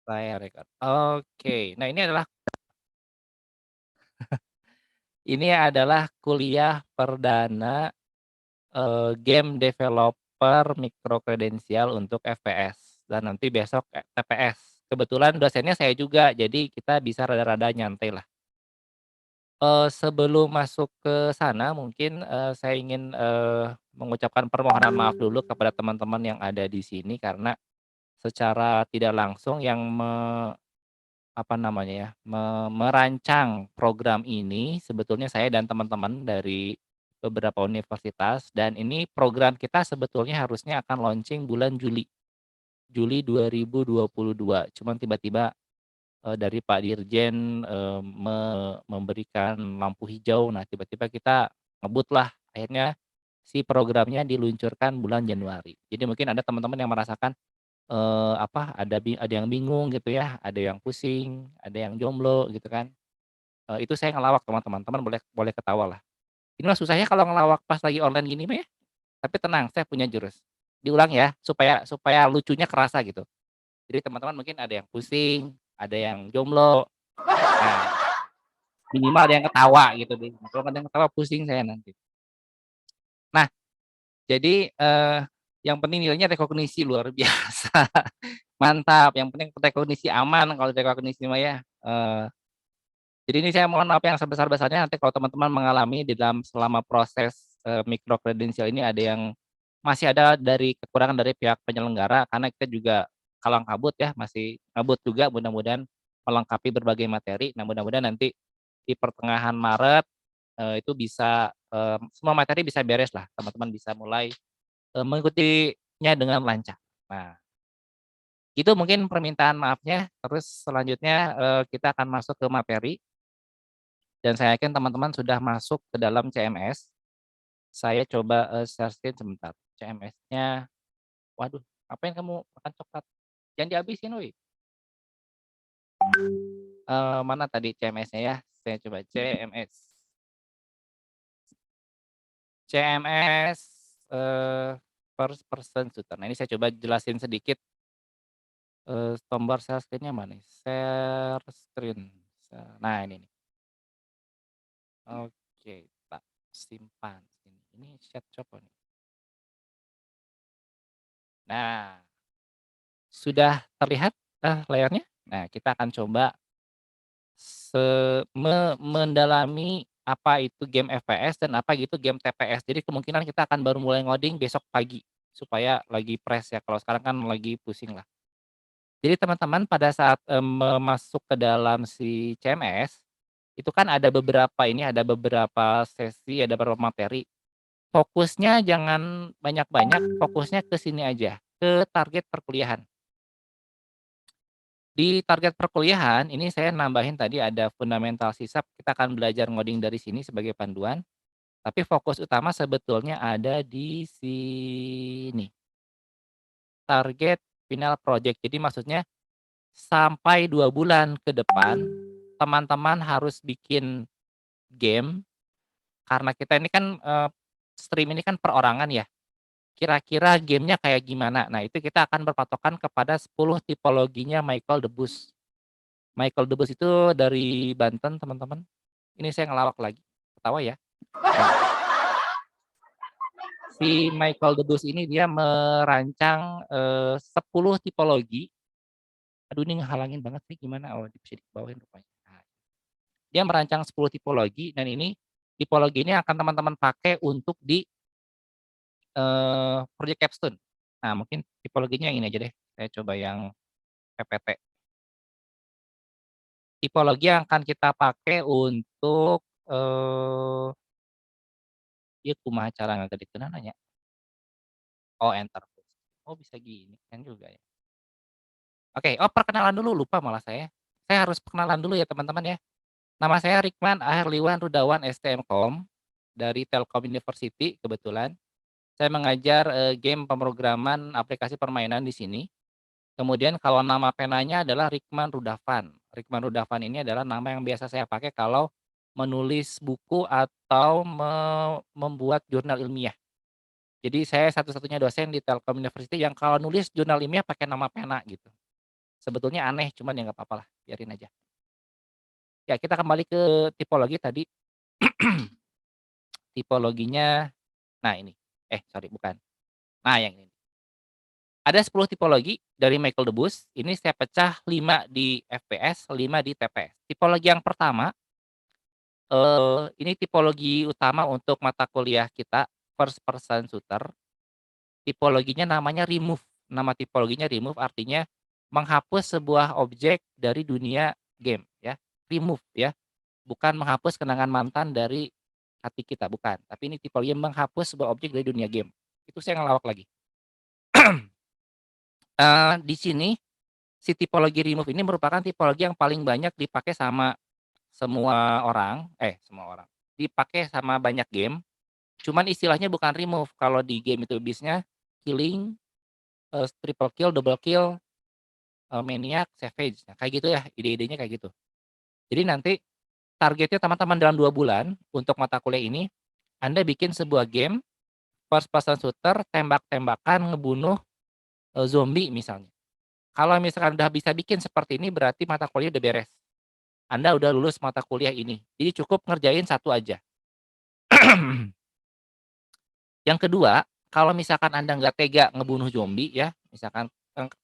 Saya record. Oke. Nah, ini adalah kuliah perdana, game developer micro credensial untuk FPS dan nanti besok TPS. Kebetulan dosennya saya juga, jadi kita bisa rada-rada nyantai lah. Sebelum masuk ke sana mungkin, saya ingin, mengucapkan permohonan maaf dulu kepada teman-teman yang ada di sini karena secara tidak langsung yang apa namanya ya, merancang program ini sebetulnya saya dan teman-teman dari beberapa universitas dan ini program kita sebetulnya harusnya akan launching bulan Juli 2022. Cuman tiba-tiba, dari Pak Dirjen, memberikan lampu hijau. Nah, tiba-tiba kita ngebut lah, akhirnya si programnya diluncurkan bulan Januari. Jadi mungkin ada teman-teman yang merasakan apa, ada yang bingung gitu ya, ada yang pusing, ada yang jomblo gitu kan. Itu saya ngelawak teman-teman, teman boleh boleh ketawa lah. Ini mah susahnya kalau ngelawak pas lagi online gini mah ya, tapi tenang saya punya jurus. Diulang ya, supaya supaya lucunya kerasa gitu. Jadi teman-teman mungkin ada yang pusing, ada yang jomblo, nah minimal ada yang ketawa gitu deh, kalau nggak ada yang ketawa pusing saya nanti. Nah jadi, yang penting nilainya rekognisi luar biasa, mantap, yang penting rekognisi aman kalau rekognisi mah ya, jadi ini saya mohon maaf yang sebesar-besarnya nanti kalau teman-teman mengalami di dalam selama proses, micro credensial ini ada yang masih ada dari kekurangan dari pihak penyelenggara karena kita juga kalang kabut ya, masih kabut juga mudah-mudahan melengkapi berbagai materi. Nah mudah-mudahan nanti di pertengahan Maret, itu bisa, semua materi bisa beres lah, teman-teman bisa mulai, mengikutinya dengan lancar. Nah, itu mungkin permintaan maafnya, terus selanjutnya, kita akan masuk ke materi. Dan saya yakin teman-teman sudah masuk ke dalam CMS. Saya coba, share screen sebentar. CMS-nya waduh, ngapain kamu makan coklat? Jangan dihabisin woi. Mana tadi CMS-nya ya? Saya coba CMS. CMS, first person shooter. Nah, ini saya coba jelasin sedikit, tombol share screen-nya mana nih? Share screen. Nah, ini nih. Oke, tak simpan sini. Ini chat coba nih. Nah, sudah terlihat, layarnya? Nah, kita akan coba mendalami apa itu game FPS dan apa gitu game TPS. Jadi kemungkinan kita akan baru mulai ngoding besok pagi, supaya lagi fresh ya, kalau sekarang kan lagi pusing lah. Jadi teman-teman pada saat, masuk ke dalam si CMS, itu kan ada beberapa sesi, ada beberapa materi. Fokusnya jangan banyak-banyak, fokusnya ke sini aja, ke target perkuliahan. Di target perkuliahan, ini saya nambahin tadi ada fundamental sisab, kita akan belajar ngoding dari sini sebagai panduan, tapi fokus utama sebetulnya ada di sini, target final project. Jadi maksudnya sampai 2 bulan ke depan, teman-teman harus bikin game, karena kita ini kan, stream ini kan perorangan ya, kira-kira gamenya kayak gimana. Nah, itu kita akan berpatokan kepada 10 tipologinya Michael Debus. Michael Debus itu dari Banten, teman-teman. Ini saya ngelawak lagi, ketawa ya. Si Michael Debus ini dia merancang, 10 tipologi. Aduh ini ngehalangin banget nih gimana? Oh bisa dibawain rupanya. Nah, dia merancang 10 tipologi dan ini tipologi ini akan teman-teman pakai untuk di, project capstone. Nah mungkin tipologinya yang ini aja deh, saya coba yang PPT. Tipologi yang akan kita pakai untuk, ieu kumaha cara ngagedegkeunana nya? Oh enter. Oh bisa gini kan juga ya. Oke, oh perkenalan dulu, lupa malah saya. Saya harus perkenalan dulu ya teman-teman ya. Nama saya Rikman Aherliwan Rudawan STMKOM dari Telkom University kebetulan. Saya mengajar, game pemrograman aplikasi permainan di sini. Kemudian kalau nama penanya adalah Rikman Rudavan. Rikman Rudavan ini adalah nama yang biasa saya pakai kalau menulis buku atau membuat jurnal ilmiah. Jadi saya satu-satunya dosen di Telkom University yang kalau nulis jurnal ilmiah pakai nama pena gitu. Sebetulnya aneh, cuman ya nggak apa-apalah, biarin aja. Ya kita kembali ke tipologi tadi, tipologinya nah ini, sorry bukan, nah yang ini. Ada 10 tipologi dari Michael Debus, ini saya pecah 5 di FPS, 5 di TPS. Tipologi yang pertama, ini tipologi utama untuk mata kuliah kita, first person shooter, tipologinya namanya remove. Nama tipologinya remove artinya menghapus sebuah objek dari dunia game ya, remove ya, bukan menghapus kenangan mantan dari hati kita, bukan. Tapi ini tipologi yang menghapus sebuah objek dari dunia game. Itu saya ngelawak lagi. Di sini si tipologi remove ini merupakan tipologi yang paling banyak dipakai sama semua orang semua orang, dipakai sama banyak game, cuman istilahnya bukan remove, kalau di game itu bisnya killing, triple kill, double kill, maniac, savage, nah kayak gitu ya, ide-idenya kayak gitu. Jadi nanti targetnya teman-teman dalam 2 bulan untuk mata kuliah ini, Anda bikin sebuah game first person shooter, tembak-tembakan, ngebunuh, zombie misalnya. Kalau misalkan udah bisa bikin seperti ini berarti mata kuliah udah beres. Anda udah lulus mata kuliah ini. Jadi cukup ngerjain satu aja. Yang kedua, kalau misalkan Anda nggak tega ngebunuh zombie ya, misalkan,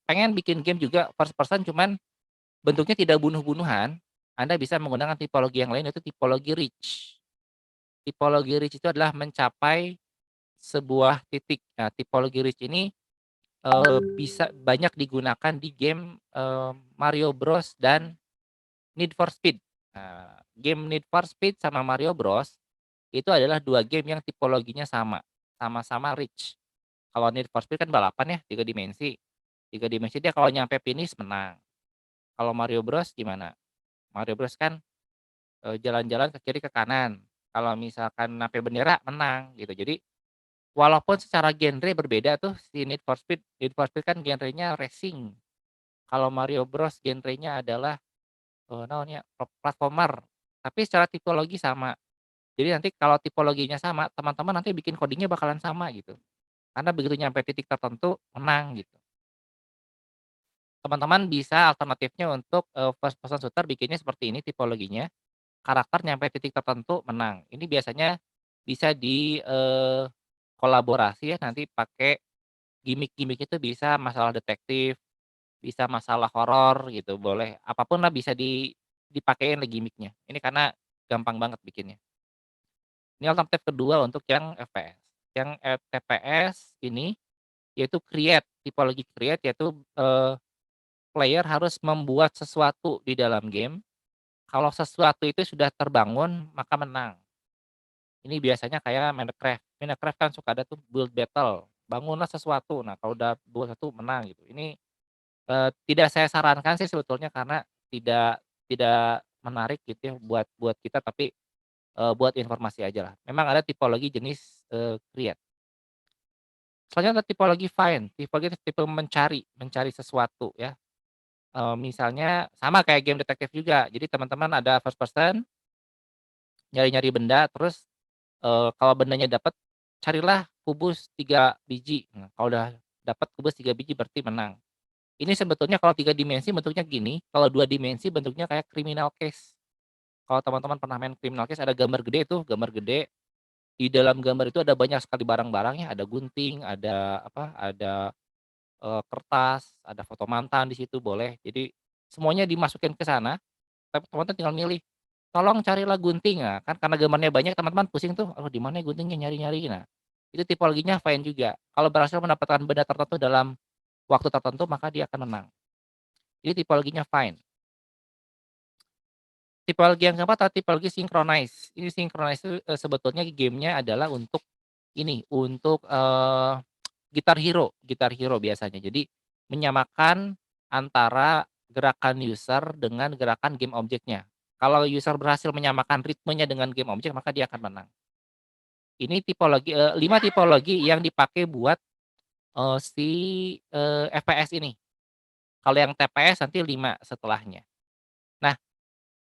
pengen bikin game juga first person cuman bentuknya tidak bunuh-bunuhan, Anda bisa menggunakan tipologi yang lain yaitu tipologi reach. Tipologi reach itu adalah mencapai sebuah titik. Nah, tipologi reach ini, bisa banyak digunakan di game, Mario Bros dan Need for Speed. Nah, game Need for Speed sama Mario Bros itu adalah 2 game yang tipologinya sama, sama-sama reach. Kalau Need for Speed kan balapan ya, 3 dimensi. 3 dimensi dia kalau nyampe finish menang. Kalau Mario Bros gimana? Mario Bros kan, jalan-jalan ke kiri ke kanan. Kalau misalkan nyampe bendera menang gitu. Jadi walaupun secara genre berbeda tuh si Need for Speed kan genrenya racing. Kalau Mario Bros genrenya adalah, naon nya, platformer. Tapi secara tipologi sama. Jadi nanti kalau tipologinya sama, teman-teman nanti bikin codingnya bakalan sama gitu. Karena begitu nyampe titik tertentu menang gitu. Teman-teman bisa alternatifnya untuk, first person shooter bikinnya seperti ini tipologinya, karakter nyampe titik tertentu menang. Ini biasanya bisa di, kolaborasi ya nanti pakai gimik-gimik itu bisa masalah detektif, bisa masalah horor gitu boleh, apapun lah bisa dipakein lah gimiknya. Ini karena gampang banget bikinnya. Ini alternatif kedua untuk yang FPS. Yang, TPS ini yaitu create, tipologi create yaitu, player harus membuat sesuatu di dalam game, kalau sesuatu itu sudah terbangun maka menang. Ini biasanya kayak Minecraft. Minecraft kan suka ada tuh build battle, bangunlah sesuatu, nah kalau udah buat satu menang gitu. Ini, tidak saya sarankan sih sebetulnya karena tidak tidak menarik gitu ya buat buat kita, tapi, buat informasi aja lah. Memang ada tipologi jenis, create. Selanjutnya ada tipologi find, tipologi itu tipe mencari, mencari sesuatu ya. Misalnya sama kayak game detektif juga. Jadi teman-teman ada first person, nyari-nyari benda, terus, kalau bendanya dapat, carilah kubus 3 biji. Nah, kalau udah dapat kubus 3 biji berarti menang. Ini sebetulnya kalau 3 dimensi bentuknya gini, kalau 2 dimensi bentuknya kayak criminal case. Kalau teman-teman pernah main criminal case ada gambar gede tuh, gambar gede, di dalam gambar itu ada banyak sekali barang-barangnya, ada gunting, ada apa, ada, kertas, ada foto mantan di situ boleh. Jadi semuanya dimasukin ke sana, tapi teman-teman tinggal milih, "Tolong carilah gunting." Nah, kan karena gambarnya banyak teman-teman pusing tuh, "Aduh di mana ya guntingnya?" Nyari-nyari. Nah, itu tipologinya find juga. Kalau berhasil mendapatkan benda tertentu dalam waktu tertentu, maka dia akan menang. Ini tipologinya find. Tipologi yang keempat adalah tipologi synchronize. Ini synchronize itu, sebetulnya gamenya adalah untuk ini, untuk, Guitar Hero biasanya. Jadi menyamakan antara gerakan user dengan gerakan game objeknya. Kalau user berhasil menyamakan ritmenya dengan game objek, maka dia akan menang. Ini tipologi 5 tipologi yang dipakai buat, si, FPS ini. Kalau yang TPS nanti 5 setelahnya. Nah,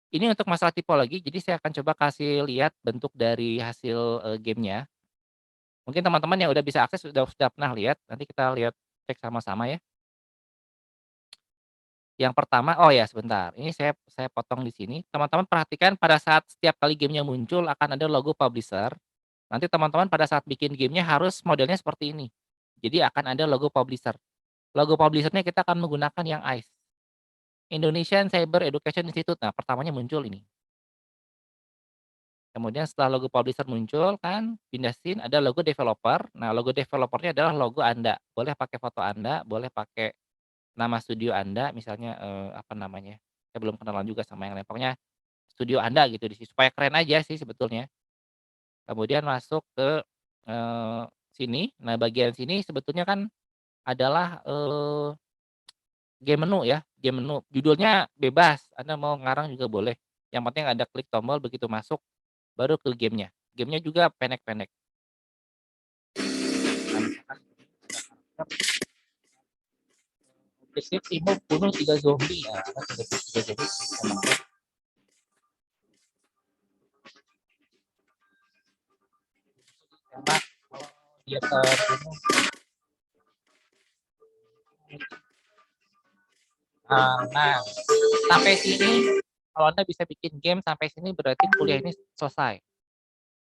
ini untuk masalah tipologi, jadi saya akan coba kasih lihat bentuk dari hasil, gamenya. Mungkin teman-teman yang udah bisa akses sudah pernah lihat, nanti kita lihat cek sama-sama ya. Yang pertama oh ya sebentar, ini saya potong di sini, teman-teman perhatikan pada saat setiap kali game-nya muncul akan ada logo publisher, nanti teman-teman pada saat bikin game-nya harus modelnya seperti ini. Jadi akan ada logo publisher. Logo publisher-nya kita akan menggunakan yang ICE, Indonesian Cyber Education Institute. Nah, pertamanya muncul ini. Kemudian setelah logo publisher muncul kan, pindah scene ada logo developer. Nah, logo developer-nya adalah logo Anda. Boleh pakai foto Anda, boleh pakai nama studio Anda, misalnya, apa namanya, saya belum kenalan juga sama yang lain, pokoknya studio Anda gitu di situ, supaya keren aja sih sebetulnya. Kemudian masuk ke, sini, nah bagian sini sebetulnya kan adalah, game menu ya, game menu. Judulnya bebas, Anda mau ngarang juga boleh, yang penting ada klik tombol begitu masuk, baru ke gamenya. Gamenya juga pendek-pendek. Nah misalkan deskripsi mau bunuh 3 zombie, nah kan 3 zombie emang tembak, kalau dia terbunuh, nah sampai sini kalau Anda bisa bikin game sampai sini berarti kuliah ini selesai.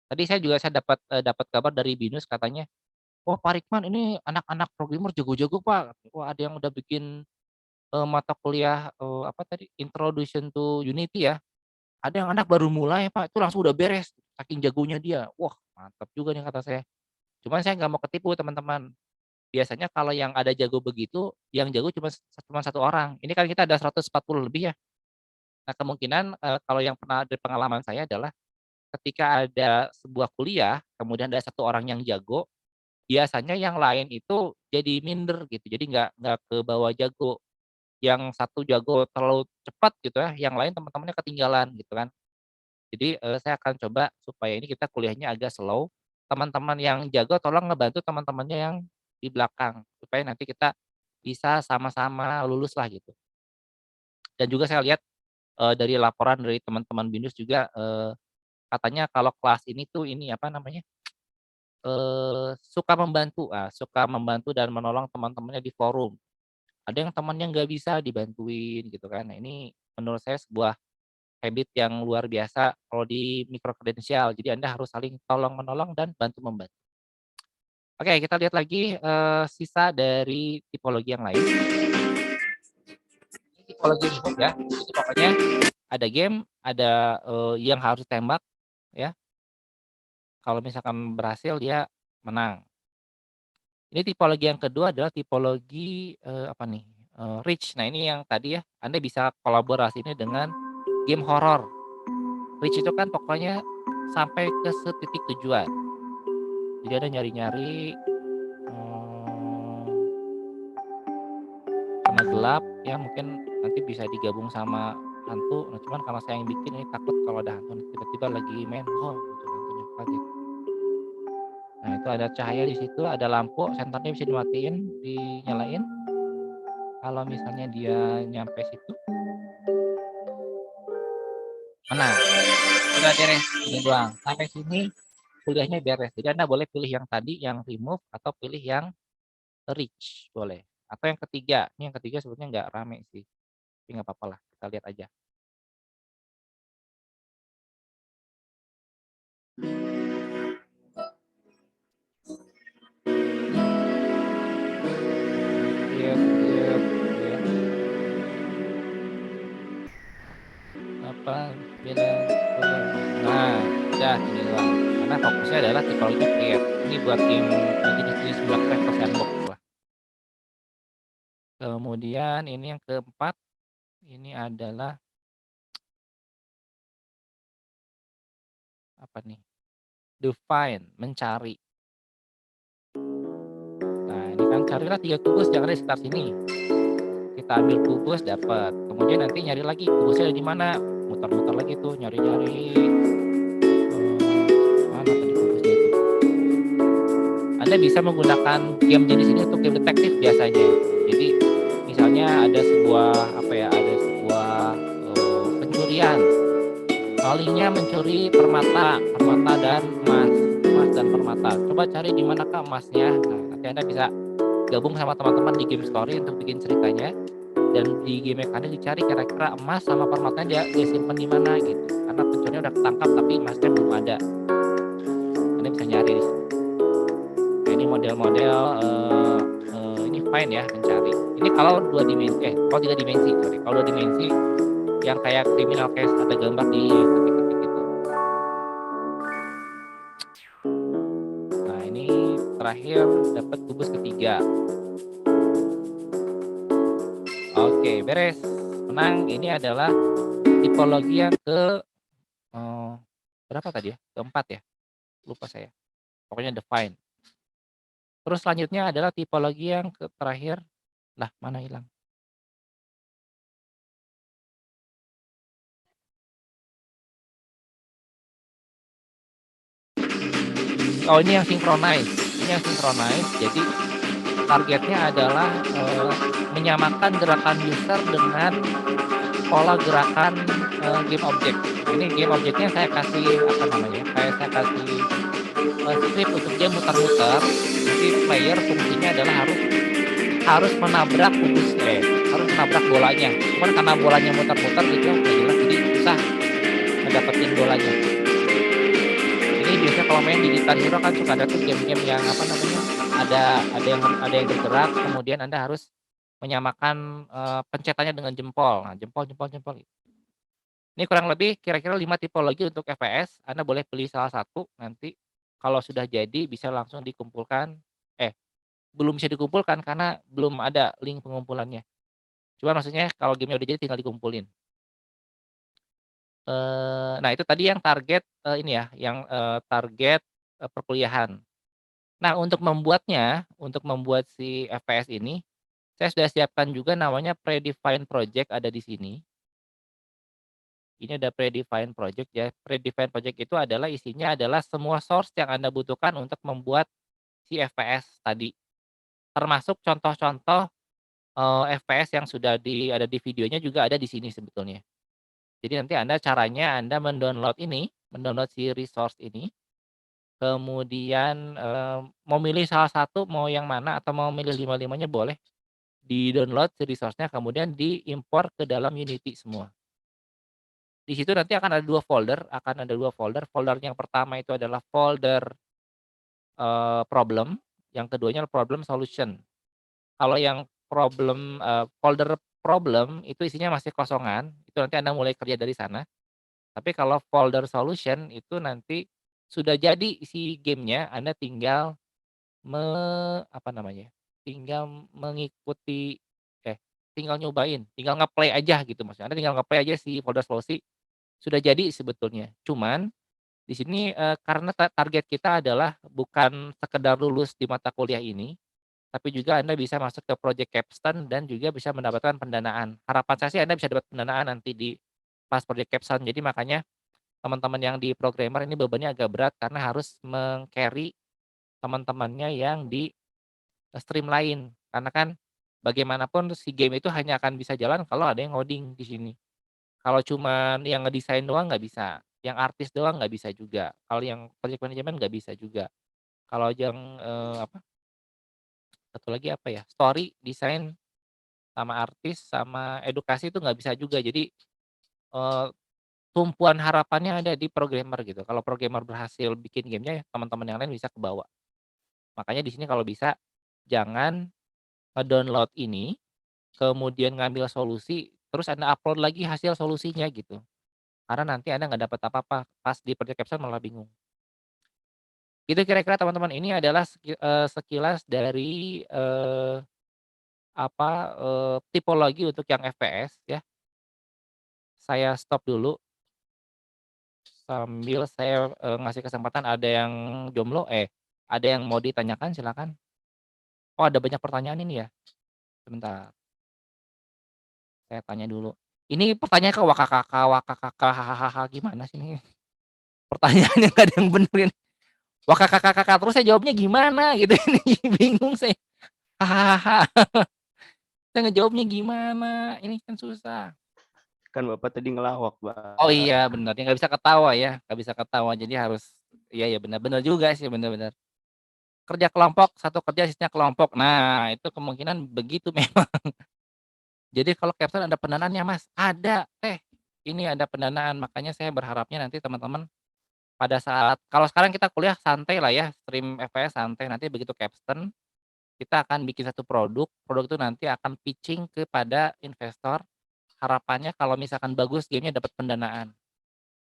Tadi saya dapat kabar dari BINUS katanya, "Wah Pak Rikman ini anak-anak programmer jago-jago Pak." Wah ada yang udah bikin, mata kuliah, apa tadi, Introduction to Unity ya, ada yang anak baru mulai Pak, itu langsung udah beres, saking jagonya dia. Wah mantap juga nih kata saya. Cuman saya nggak mau ketipu teman-teman. Biasanya kalau yang ada jago begitu, yang jago cuma 1 orang. Ini kan kita ada 140 lebih ya. Nah kemungkinan, kalau yang pernah dari pengalaman saya adalah ketika ada sebuah kuliah, kemudian ada 1 orang yang jago, biasanya yang lain itu jadi minder gitu, jadi nggak kebawa jago. Yang satu jago terlalu cepat gitu ya, yang lain teman-temannya ketinggalan gitu kan. Jadi, saya akan coba supaya ini kita kuliahnya agak slow, teman-teman yang jago tolong ngebantu teman-temannya yang di belakang, supaya nanti kita bisa sama-sama lulus lah gitu. Dan juga saya lihat, dari laporan dari teman-teman BINUS juga, katanya kalau kelas ini tuh ini apa namanya, suka membantu dan menolong teman-temannya di forum. Ada yang temannya nggak bisa dibantuin gitu kan. Nah ini menurut saya sebuah habit yang luar biasa kalau di micro kredensial. Jadi Anda harus saling tolong-menolong dan bantu-membantu. Oke kita lihat lagi, sisa dari tipologi yang lain. Ini tipologi reboot ya, jadi pokoknya ada game, ada, yang harus tembak ya, kalau misalkan berhasil dia menang. Ini tipologi yang kedua adalah tipologi, apa nih, Reach. Nah ini yang tadi ya, Anda bisa kolaborasi ini dengan game horor. Reach itu kan pokoknya sampai ke setitik tujuan. Jadi Anda nyari-nyari, zona gelap ya mungkin nanti bisa digabung sama hantu, nah cuman karena saya yang bikin ini takut kalau ada hantu tiba-tiba lagi main, muncul hantunya, kaget. Nah itu ada cahaya di situ, ada lampu, senternya bisa dimatiin, dinyalain. Kalau misalnya dia nyampe situ, menang. Udah beres, ini doang. Sampai sini kuliahnya beres. Jadi Anda boleh pilih yang tadi, yang remove atau pilih yang reach, boleh. Atau yang ketiga, ini yang ketiga sebetulnya nggak rame sih, tapi nggak apa-apa lah, kita lihat aja. Lihat lihat ya, apa, beda boleh. Nah, udah ini doang. Karena fokusnya adalah tipologi create. Ini buat game, jenis-jenis Black atau sandbox lah. Kemudian ini yang keempat, ini adalah apa nih, define, mencari. Nah, ini kan carilah 3 kubus yang ada di sekitar sini. Kita ambil kubus dapat, kemudian nanti nyari lagi kubusnya ada di mana, muter-muter lagi tuh nyari-nyari, mana tadi kubusnya itu. Anda bisa menggunakan game jenis ini untuk game detektif biasanya. Jadi misalnya ada sebuah apa ya, ada sebuah, pencurian, malingnya mencuri permata, permata dan emas, emas dan permata. Coba cari di manakah emasnya. Nah, nanti Anda bisa gabung sama teman-teman di game story untuk bikin ceritanya. dan di game mekanik dicari kira-kira emas sama permatanya dia simpen di mana gitu, karena pencurinya udah ketangkap tapi emasnya belum ada. Anda bisa nyari di situ. Nah ini model-model, ini fine ya mencari. Ini kalau 2 dimensi kalau 3 dimensi, sorry. Kalau 2 dimensi yang kayak criminal case ada gambar di ketik-ketik itu. Nah ini terakhir dapat kubus ketiga. Oke beres, menang. Ini adalah tipologi yang eee, berapa tadi ya? Keempat ya? Lupa saya. Pokoknya define. Terus selanjutnya adalah tipologi yang terakhir, lah mana hilang? Oh ini yang synchronize, jadi targetnya adalah, menyamakan gerakan user dengan pola gerakan, game object. Ini game object-nya saya kasih, apa namanya, saya kasih, script untuk dia muter-muter, nanti player fungsinya adalah harus menabrak harus menabrak bolanya. Cuman karena bolanya muter-muter gitu nggak jelas, jadi susah ngedapetin bolanya. Ini biasanya kalau main di Guitar Hero kan suka ada tuh game-game yang apa namanya, ada yang bergerak, kemudian Anda harus menyamakan, pencetannya dengan jempol. Nah, jempol jempol jempol. Ini kurang lebih kira-kira 5 tipologi untuk FPS, Anda boleh pilih salah satu, nanti kalau sudah jadi bisa langsung dikumpulkan belum bisa dikumpulkan karena belum ada link pengumpulannya. Cuma maksudnya kalau game-nya udah jadi tinggal dikumpulin. Nah itu tadi yang target, ini ya, yang, target, perkuliahan. Nah untuk membuat si FPS ini, saya sudah siapkan juga namanya predefined project ada di sini. Ini ada predefined project ya, predefined project itu adalah isinya adalah semua source yang Anda butuhkan untuk membuat si FPS tadi. Termasuk contoh-contoh, FPS yang sudah ada di videonya juga ada di sini sebetulnya. Jadi nanti Anda mendownload si resource ini, kemudian, mau milih salah satu mau yang mana atau mau milih lima-limanya boleh, di-download si resource-nya kemudian diimpor ke dalam Unity semua. Di situ nanti akan ada 2 folder, folder yang pertama itu adalah folder, problem, yang keduanya adalah problem solution. Kalau yang folder problem itu isinya masih kosongan, itu nanti Anda mulai kerja dari sana. Tapi kalau folder solution itu nanti sudah jadi si gamenya, Anda tinggal me apa namanya, tinggal mengikuti tinggal nyobain, tinggal nge-play aja gitu maksudnya. Anda tinggal nge-play aja si folder solusi, sudah jadi sebetulnya. Cuman di sini, karena target kita adalah bukan sekedar lulus di mata kuliah ini, tapi juga Anda bisa masuk ke project capstone dan juga bisa mendapatkan pendanaan. Harapan saya sih Anda bisa dapat pendanaan nanti pas project capstone. Jadi makanya teman-teman yang di programmer ini bebannya agak berat karena harus meng-carry teman-temannya yang di stream lain. Karena kan bagaimanapun si game itu hanya akan bisa jalan kalau ada yang ngoding di sini. Kalau cuman yang ngedesain doang nggak bisa, yang artis doang nggak bisa juga, kalau yang project management nggak bisa juga. Kalau yang, satu lagi apa ya, story, desain, sama artis, sama edukasi itu nggak bisa juga. Jadi, eee, tumpuan harapannya ada di programmer gitu. Kalau programmer berhasil bikin gamenya, teman-teman yang lain bisa kebawa. Makanya di sini kalau bisa jangan ngedownload ini, kemudian ngambil solusi, terus Anda upload lagi hasil solusinya gitu. Karena nanti Anda nggak dapat apa-apa, pas di project capture malah bingung. Itu kira-kira teman-teman, ini adalah sekilas dari, tipologi untuk yang FPS ya. Saya stop dulu sambil saya, ngasih kesempatan ada yang jomblo ada yang mau ditanyakan silakan. Oh ada banyak pertanyaan ini ya? Sebentar, saya tanya dulu. Ini pertanyaan ke wakakaka, hahaha, gimana sih ini? Pertanyaannya nggak ada yang bener ini. Wakakakakaka terus saya jawabnya gimana gitu ini bingung saya. Hahaha, saya ngejawabnya gimana? Ini kan susah. Kan Bapak tadi ngelawak, Oh Pak. iya bener, ya nggak bisa ketawa ya, nggak bisa ketawa jadi harus iya iya bener bener juga sih, bener bener. Kerja kelompok, satu kerja sisanya kelompok. Nah, itu kemungkinan begitu memang. Jadi kalau Capstone ada pendanaannya, Mas? Ada, Teh, ini ada pendanaan. Makanya saya berharapnya nanti teman-teman pada saat kalau sekarang kita kuliah santai lah ya, stream FPS santai, nanti begitu Capstone, kita akan bikin satu produk, produk itu nanti akan pitching kepada investor, harapannya kalau misalkan bagus game-nya dapat pendanaan.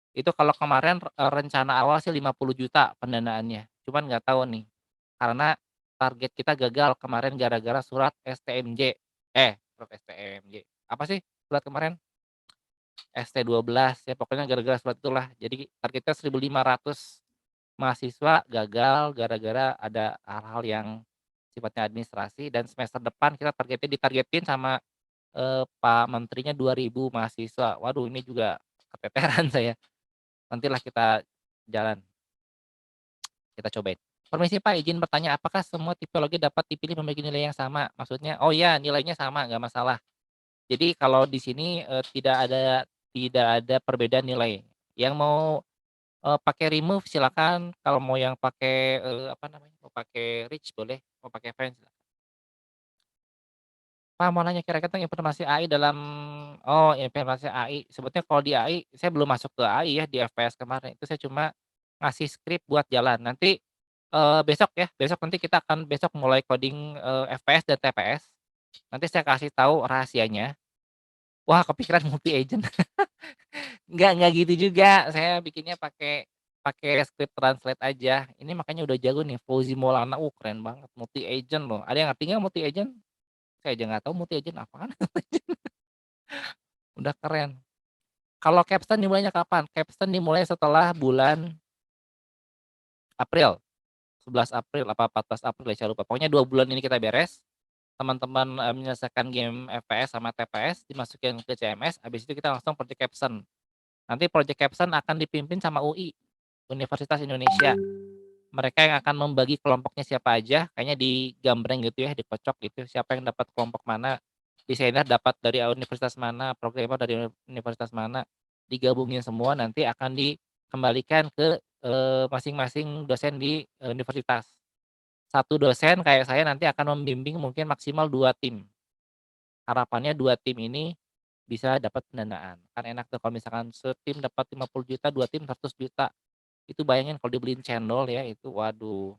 Itu kalau kemarin, rencana awal sih 50 juta pendanaannya, cuman nggak tahu nih, karena target kita gagal kemarin gara-gara surat STMJ, surat STMJ, apa sih surat kemarin? ST12 ya pokoknya gara-gara surat itulah. Jadi targetnya 1.500 mahasiswa gagal gara-gara ada hal-hal yang sifatnya administrasi dan semester depan kita ditargetin sama, Pak Menterinya 2.000 mahasiswa. Waduh ini juga keteteran saya. Nantilah kita jalan, kita cobain. Permisi Pak, izin bertanya apakah semua tipologi dapat dipilih memiliki nilai yang sama? Maksudnya oh ya nilainya sama nggak masalah. Jadi kalau di sini, tidak ada perbedaan nilai. Yang mau, pakai remove silakan, kalau mau yang pakai, apa namanya, mau pakai reach boleh, mau pakai fence. Pak mau nanya kira-kira tentang informasi AI dalam oh informasi AI. Sebetulnya kalau di AI, saya belum masuk ke AI ya di FPS kemarin, itu saya cuma ngasih script buat jalan. Nanti, besok ya, besok nanti kita akan besok mulai coding, FPS dan TPS. Nanti saya kasih tahu rahasianya. Wah kepikiran multi agent. Nggak gitu juga, saya bikinnya pakai pakai script translate aja. Ini makanya udah jago nih, Fauzi Maulana, keren banget, multi agent loh. Ada yang ngerti nggak multi agent? Saya aja nggak tahu multi agent apaan, udah keren. Kalau Capstone dimulainya kapan? Capstone dimulai setelah bulan April, 11 April apa 14 April ya, saya lupa. Pokoknya 2 bulan ini kita beres, teman-teman, menyelesaikan game FPS sama TPS, dimasukin ke CMS, habis itu kita langsung project Capstone. Nanti project Capstone akan dipimpin sama UI, Universitas Indonesia. Mereka yang akan membagi kelompoknya siapa aja, kayaknya digambreng gitu ya, dikocok gitu, siapa yang dapat kelompok mana, desainer dapat dari universitas mana, programmer dari universitas mana, digabungin semua nanti akan dikembalikan ke, masing-masing dosen di, universitas. Satu dosen kayak saya nanti akan membimbing mungkin maksimal 2 tim. Harapannya 2 tim ini bisa dapat pendanaan. Kan enak tuh kalau misalkan setim dapat 50 juta, 2 tim 100 juta. Itu bayangin kalau dibeliin cendol ya, itu waduh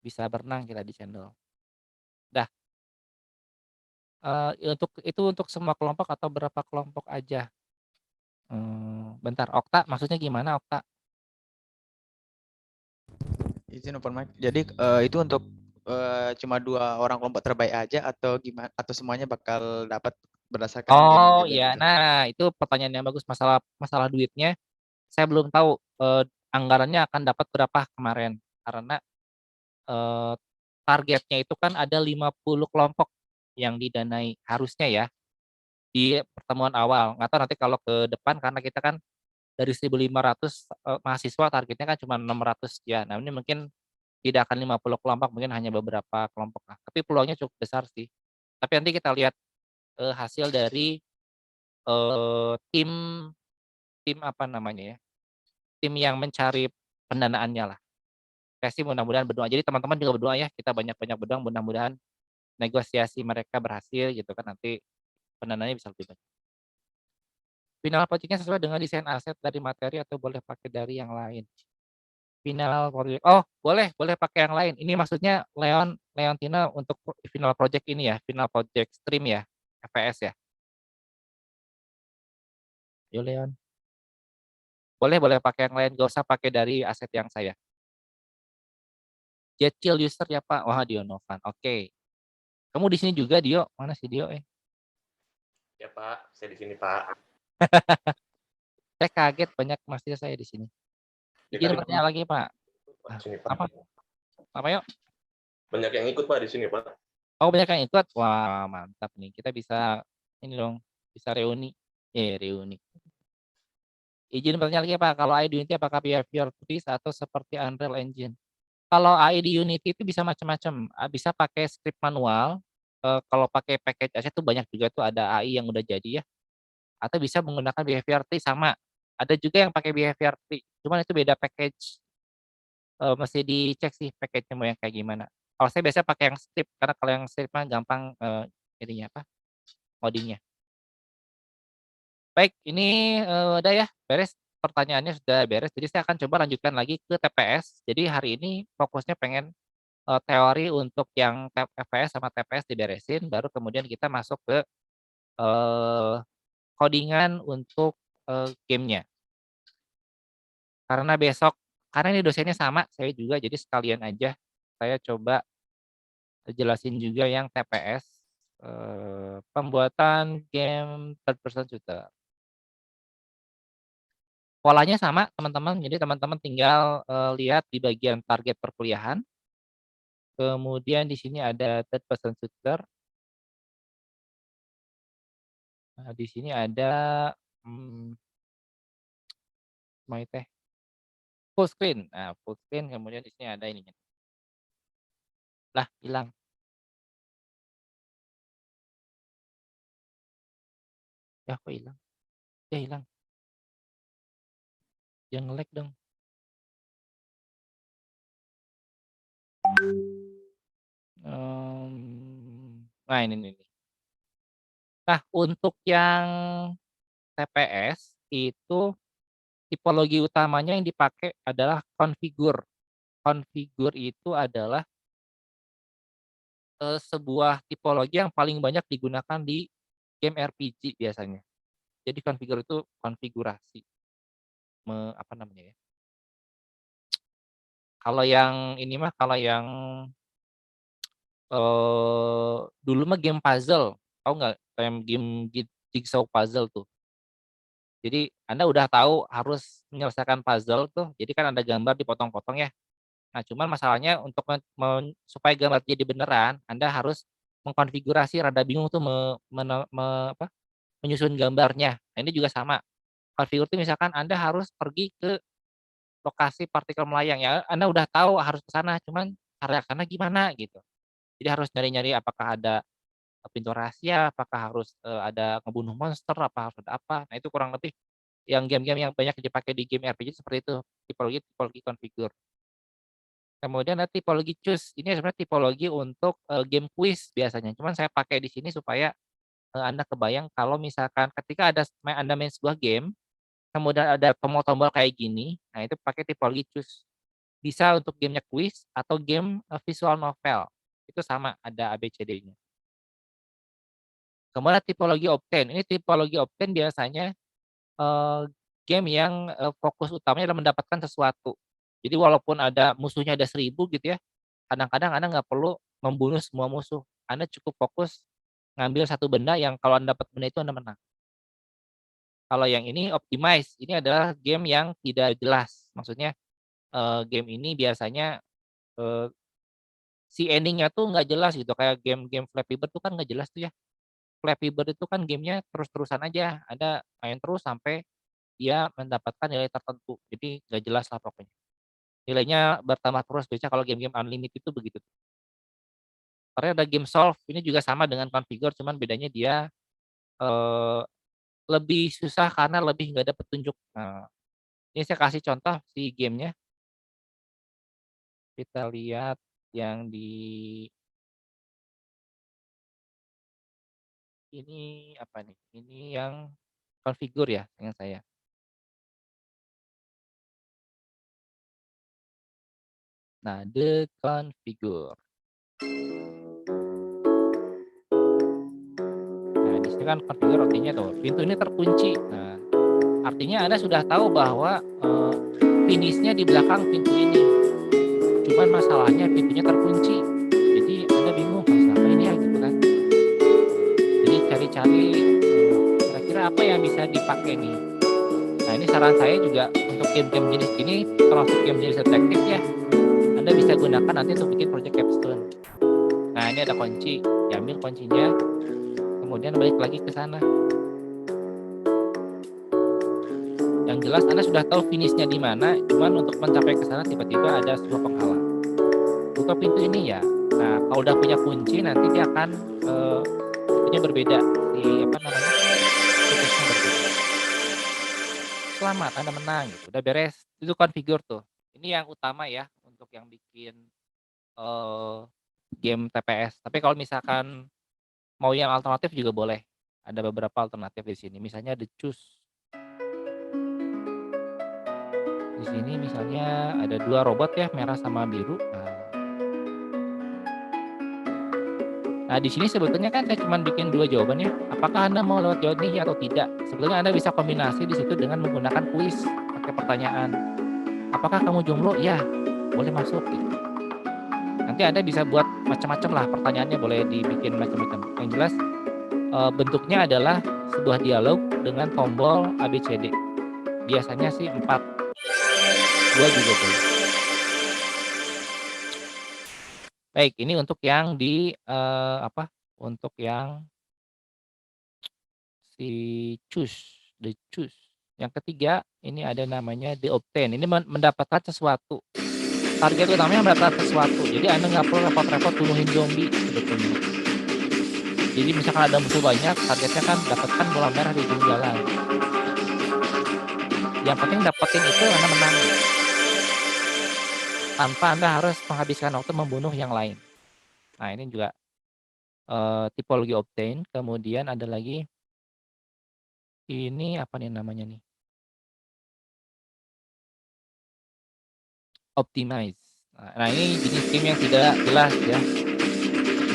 bisa berenang kita di cendol. Dah, untuk itu untuk semua kelompok atau berapa kelompok aja? Bentar, Okta maksudnya gimana Okta? Izin open mic. Jadi itu untuk cuma 2 orang kelompok terbaik aja atau gimana? Atau semuanya bakal dapat berdasarkan gamenya Oh juga iya, gitu? nah itu pertanyaan yang bagus masalah masalah duitnya, saya belum tahu, anggarannya akan dapat berapa kemarin. Karena, eee, targetnya itu kan ada 50 kelompok yang didanai, harusnya ya, di pertemuan awal. Nggak tahu nanti kalau ke depan karena kita kan dari 1.500, mahasiswa targetnya kan cuma 600 ya. Nah ini mungkin tidak akan 50 kelompok, mungkin hanya beberapa kelompok lah, tapi peluangnya cukup besar sih. Tapi nanti kita lihat, hasil dari, tim tim apa namanya ya, tim yang mencari pendanaannya lah. Saya sih mudah-mudahan berdoa, jadi teman-teman juga berdoa ya, kita banyak-banyak berdoa mudah-mudahan negosiasi mereka berhasil gitu kan, nanti pendanaannya bisa lebih banyak. Final project-nya sesuai dengan desain aset dari materi atau boleh pakai dari yang lain? Final project oh boleh boleh pakai yang lain. Ini maksudnya Leontina untuk final project ini ya, final project stream ya, FPS ya? Yo Leon. Boleh boleh pakai yang lain, nggak usah pakai dari aset yang saya. Jet Chill user ya Pak? Wah Dio Novan, oke. Kamu di sini juga Dio? Mana si Dio, eh? Ya Pak, saya di sini Pak. Saya kaget banyak mahasiswa saya di sini. Ya Izin kali bertanya lagi Pak. Pak, sini Pak. Apa? Apa yuk? Banyak yang ikut Pak di sini Pak. Oh banyak yang ikut? Wah mantap nih, kita bisa ini dong, bisa reuni. Reuni. Izin bertanya lagi Pak, kalau AI di Unity apakah behavior based atau seperti Unreal Engine? Kalau AI di Unity itu bisa macam-macam, bisa pakai script manual, kalau pakai package aja tuh banyak juga tuh ada AI yang udah jadi ya, atau bisa menggunakan behavior tree sama, ada juga yang pakai behavior tree, cuman itu beda package, mesti dicek sih package-nya mau yang kayak gimana. Kalau saya biasanya pakai yang script, karena kalau yang script mah gampang, ininya apa, coding-nya. Baik, ini, udah ya, beres, pertanyaannya sudah beres, jadi saya akan coba lanjutkan lagi ke TPS. Jadi hari ini fokusnya pengen, teori untuk yang FPS sama TPS diberesin, baru kemudian kita masuk ke, eee, coding-an untuk, game-nya. Karena ini dosennya sama, saya juga, jadi sekalian aja saya coba jelasin juga yang TPS, pembuatan game third person shooter. Polanya sama teman-teman, jadi teman-teman tinggal, lihat di bagian target perkuliahan, kemudian di sini ada third person shooter, di sini ada, mmm, kumaha teh, full screen. Nah, full screen kemudian di sini ada ininya. Lah, hilang. Ya, kok hilang? Ya hilang. Jangan nge-lag dong. Nah ini nih. Nah, untuk yang TPS itu tipologi utamanya yang dipakai adalah configure. Configure itu adalah, sebuah tipologi yang paling banyak digunakan di game RPG biasanya. Jadi configure itu konfigurasi, apa namanya ya, kalau yang ini mah kalau yang, dulu mah game puzzle, tahu nggak? Kayak game jigsaw puzzle tuh. Jadi Anda udah tahu harus menyelesaikan puzzle tuh, jadi kan ada gambar dipotong-potong ya. Nah, cuman masalahnya untuk supaya gambar jadi beneran, Anda harus mengkonfigurasi, rada bingung tuh apa, menyusun gambarnya. Nah, ini juga sama, configure itu misalkan Anda harus pergi ke lokasi partikel melayang, ya Anda udah tahu harus ke sana, cuman cara ke sana gimana gitu. Jadi harus nyari-nyari apakah ada pintu rahasia, apakah harus, ada ngebunuh monster, apa harus ada apa. Nah, itu kurang lebih yang game-game yang banyak dipakai di game RPG seperti itu, tipologi configure. Kemudian ada tipologi choose, ini sebenarnya tipologi untuk, game kuis biasanya, cuman saya pakai di sini supaya, Anda kebayang kalau misalkan ketika Anda main sebuah game, kemudian ada tombol-tombol kayak gini, nah itu pakai tipologi choose. Bisa untuk gamenya kuis atau game, visual novel, itu sama ada ABCD-nya. Kemudian tipologi obtain, ini tipologi obtain biasanya, eee, game yang, fokus utamanya adalah mendapatkan sesuatu. Jadi walaupun musuhnya ada 1000 gitu ya, kadang-kadang Anda nggak perlu membunuh semua musuh, Anda cukup fokus ngambil satu benda yang kalau Anda dapat benda itu Anda menang. Kalau yang ini optimize, ini adalah game yang tidak jelas, maksudnya, game ini biasanya, eee, si ending-nya tuh nggak jelas gitu, kayak game-game Flappy Bird tuh kan nggak jelas tuh ya. Flappy Bird itu kan game-nya terus-terusan aja, Anda main terus sampai dia mendapatkan nilai tertentu, jadi nggak jelas lah pokoknya. Nilainya bertambah terus, biasanya kalau game-game unlimited itu begitu. Karena ada game solve, ini juga sama dengan configure, cuman bedanya dia, eee, lebih susah karena lebih nggak ada petunjuk. Nah, ini saya kasih contoh si gamenya, kita lihat yang di ini apa nih, ini yang configure ya, seingat saya. Nah, the configure. Nah, di sini kan configure artinya tuh, pintu ini terkunci. Nah, artinya Anda sudah tahu bahwa, finish-nya di belakang pintu ini. Cuman masalahnya pintunya terkunci. Jadi Anda bingung, "Harus ngapain ya?" Gitu kan. Jadi cari-cari, kira-kira apa yang bisa dipakai nih. Nah, ini saran saya juga untuk game-game jenis ini, termasuk game jenis detektif ya, Anda bisa gunakan nanti untuk bikin project capstone. Nah, ini ada kunci, diambil kuncinya, kemudian balik lagi ke sana. Yang jelas Anda sudah tahu finish-nya di mana, cuman untuk mencapai ke sana tiba-tiba ada sebuah penghalang. Buka pintu ini ya. Nah, kalau udah punya kunci nanti dia akan, pintunya berbeda, apa namanya, situsnya berbeda. Selamat, Anda menang gitu, udah beres, itu configure tuh. Ini yang utama ya untuk yang bikin, eee, game TPS. Tapi kalau misalkan mau yang alternatif juga boleh. Ada beberapa alternatif di sini, misalnya The Choose. Di sini misalnya ada 2 robot ya, merah sama biru. Nah, di sini sebetulnya kan saya cuman bikin 2 jawaban ya. Apakah Anda mau lewat jawab ini atau tidak? Sebetulnya Anda bisa kombinasi di situ dengan menggunakan kuis, pakai pertanyaan. Apakah kamu jomblo? Ya, boleh masuk gitu. Nanti Anda bisa buat macam-macam lah pertanyaannya, boleh dibikin macam-macam. Yang jelas bentuknya adalah sebuah dialog dengan tombol ABCD. Biasanya sih 4, 2 juga boleh. Baik, ini untuk yang di untuk yang si The Choose. Yang ketiga, ini ada namanya The Obtain. Ini mendapatkan sesuatu. Target utamanya mendapatkan sesuatu. Jadi Anda nggak perlu repot-repot bunuhin zombie sebetulnya. Jadi misalkan ada musuh banyak, targetnya kan dapatkan bola merah di ujung jalan. Yang penting dapetin itu Anda menang. Tanpa Anda harus menghabiskan waktu membunuh yang lain. Nah, ini juga tipologi Obtain. Kemudian ada lagi, ini apa nih namanya nih? Optimize. Nah, ini jenis game yang tidak jelas ya.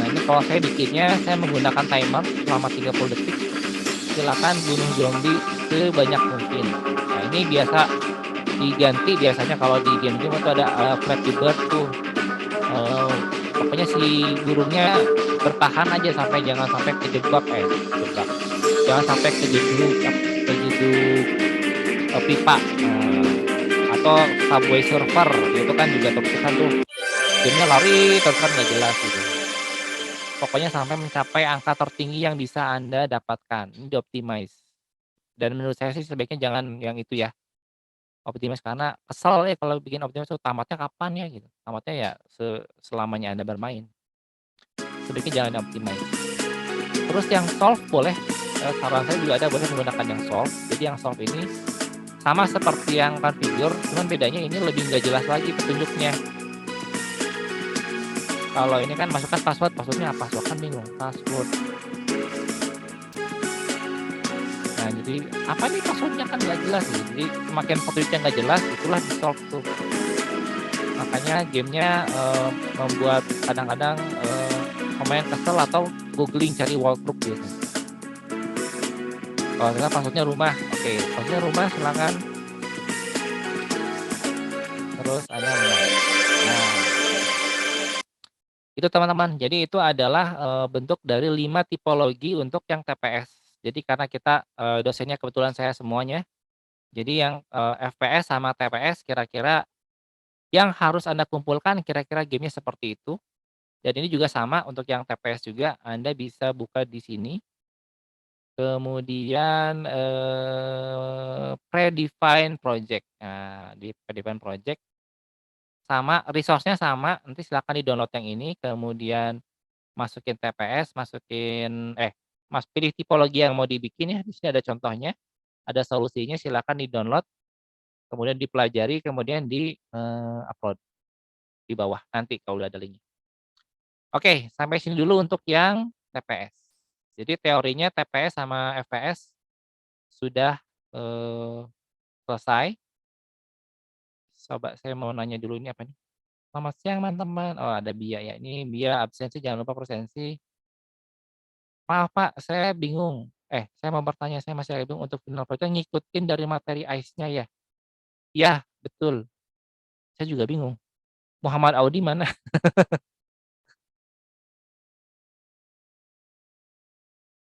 Nah, ini kalau saya bikinnya, saya menggunakan timer selama 30 detik. Silakan bunuh zombie sebanyak mungkin. Nah, ini biasa diganti biasanya kalau di game-game itu ada Flappy Bird tuh. Pokoknya si burungnya bertahan aja jangan sampai kejebak. Jangan sampai kejeduk pipa. Atau Subway Surfer itu kan juga terkesan tuh gamenya lari terus kan nggak jelas gitu. Pokoknya sampai mencapai angka tertinggi yang bisa Anda dapatkan. Ini di-optimize. Dan menurut saya sih sebaiknya jangan yang itu ya, optimize, karena kesel ya kalau bikin optimize tuh tamatnya kapan ya gitu. Tamatnya ya selamanya Anda bermain. Sebaiknya jangan optimize. Terus yang solve boleh, saran saya juga ada, boleh menggunakan yang solve. Jadi yang solve ini sama seperti yang configure, cuman bedanya ini lebih nggak jelas lagi petunjuknya. Kalau ini kan masukkan passwordnya apa? Kan bingung, password. Nah, jadi apa nih passwordnya kan nggak jelas gitu. Jadi semakin petunjuknya nggak jelas, itulah di solve tuh. Makanya gamenya membuat kadang-kadang pemain kesel atau googling cari walkthrough biasanya. Kalau misalnya passwordnya rumah, oke, passwordnya rumah silakan. Terus ada nah, itu teman-teman. Jadi itu adalah bentuk dari 5 tipologi untuk yang TPS. Jadi karena kita dosennya kebetulan saya semuanya. Jadi yang FPS sama TPS kira-kira yang harus Anda kumpulkan kira-kira gamenya seperti itu. Dan ini juga sama untuk yang TPS juga, Anda bisa buka di sini. Kemudian predefined project. Nah, di predefined project sama resource-nya sama, nanti silakan di-download yang ini, kemudian masukin TPS, pilih tipologi yang mau dibikin ya, di sini ada contohnya, ada solusinya, silakan di-download, kemudian dipelajari, kemudian upload di bawah nanti kalau udah ada link. Oke, sampai sini dulu untuk yang TPS. Jadi teorinya TPS sama FPS sudah selesai. Coba saya mau nanya dulu ini apa nih? Selamat siang teman-teman. Oh, ada Bia ya. Ini Bia absensi, jangan lupa presensi. Maaf Pak, saya bingung. Saya mau bertanya, saya masih bingung untuk final project ngikutin dari materi ICE-nya ya? Iya, betul. Saya juga bingung. Muhammad Audi mana?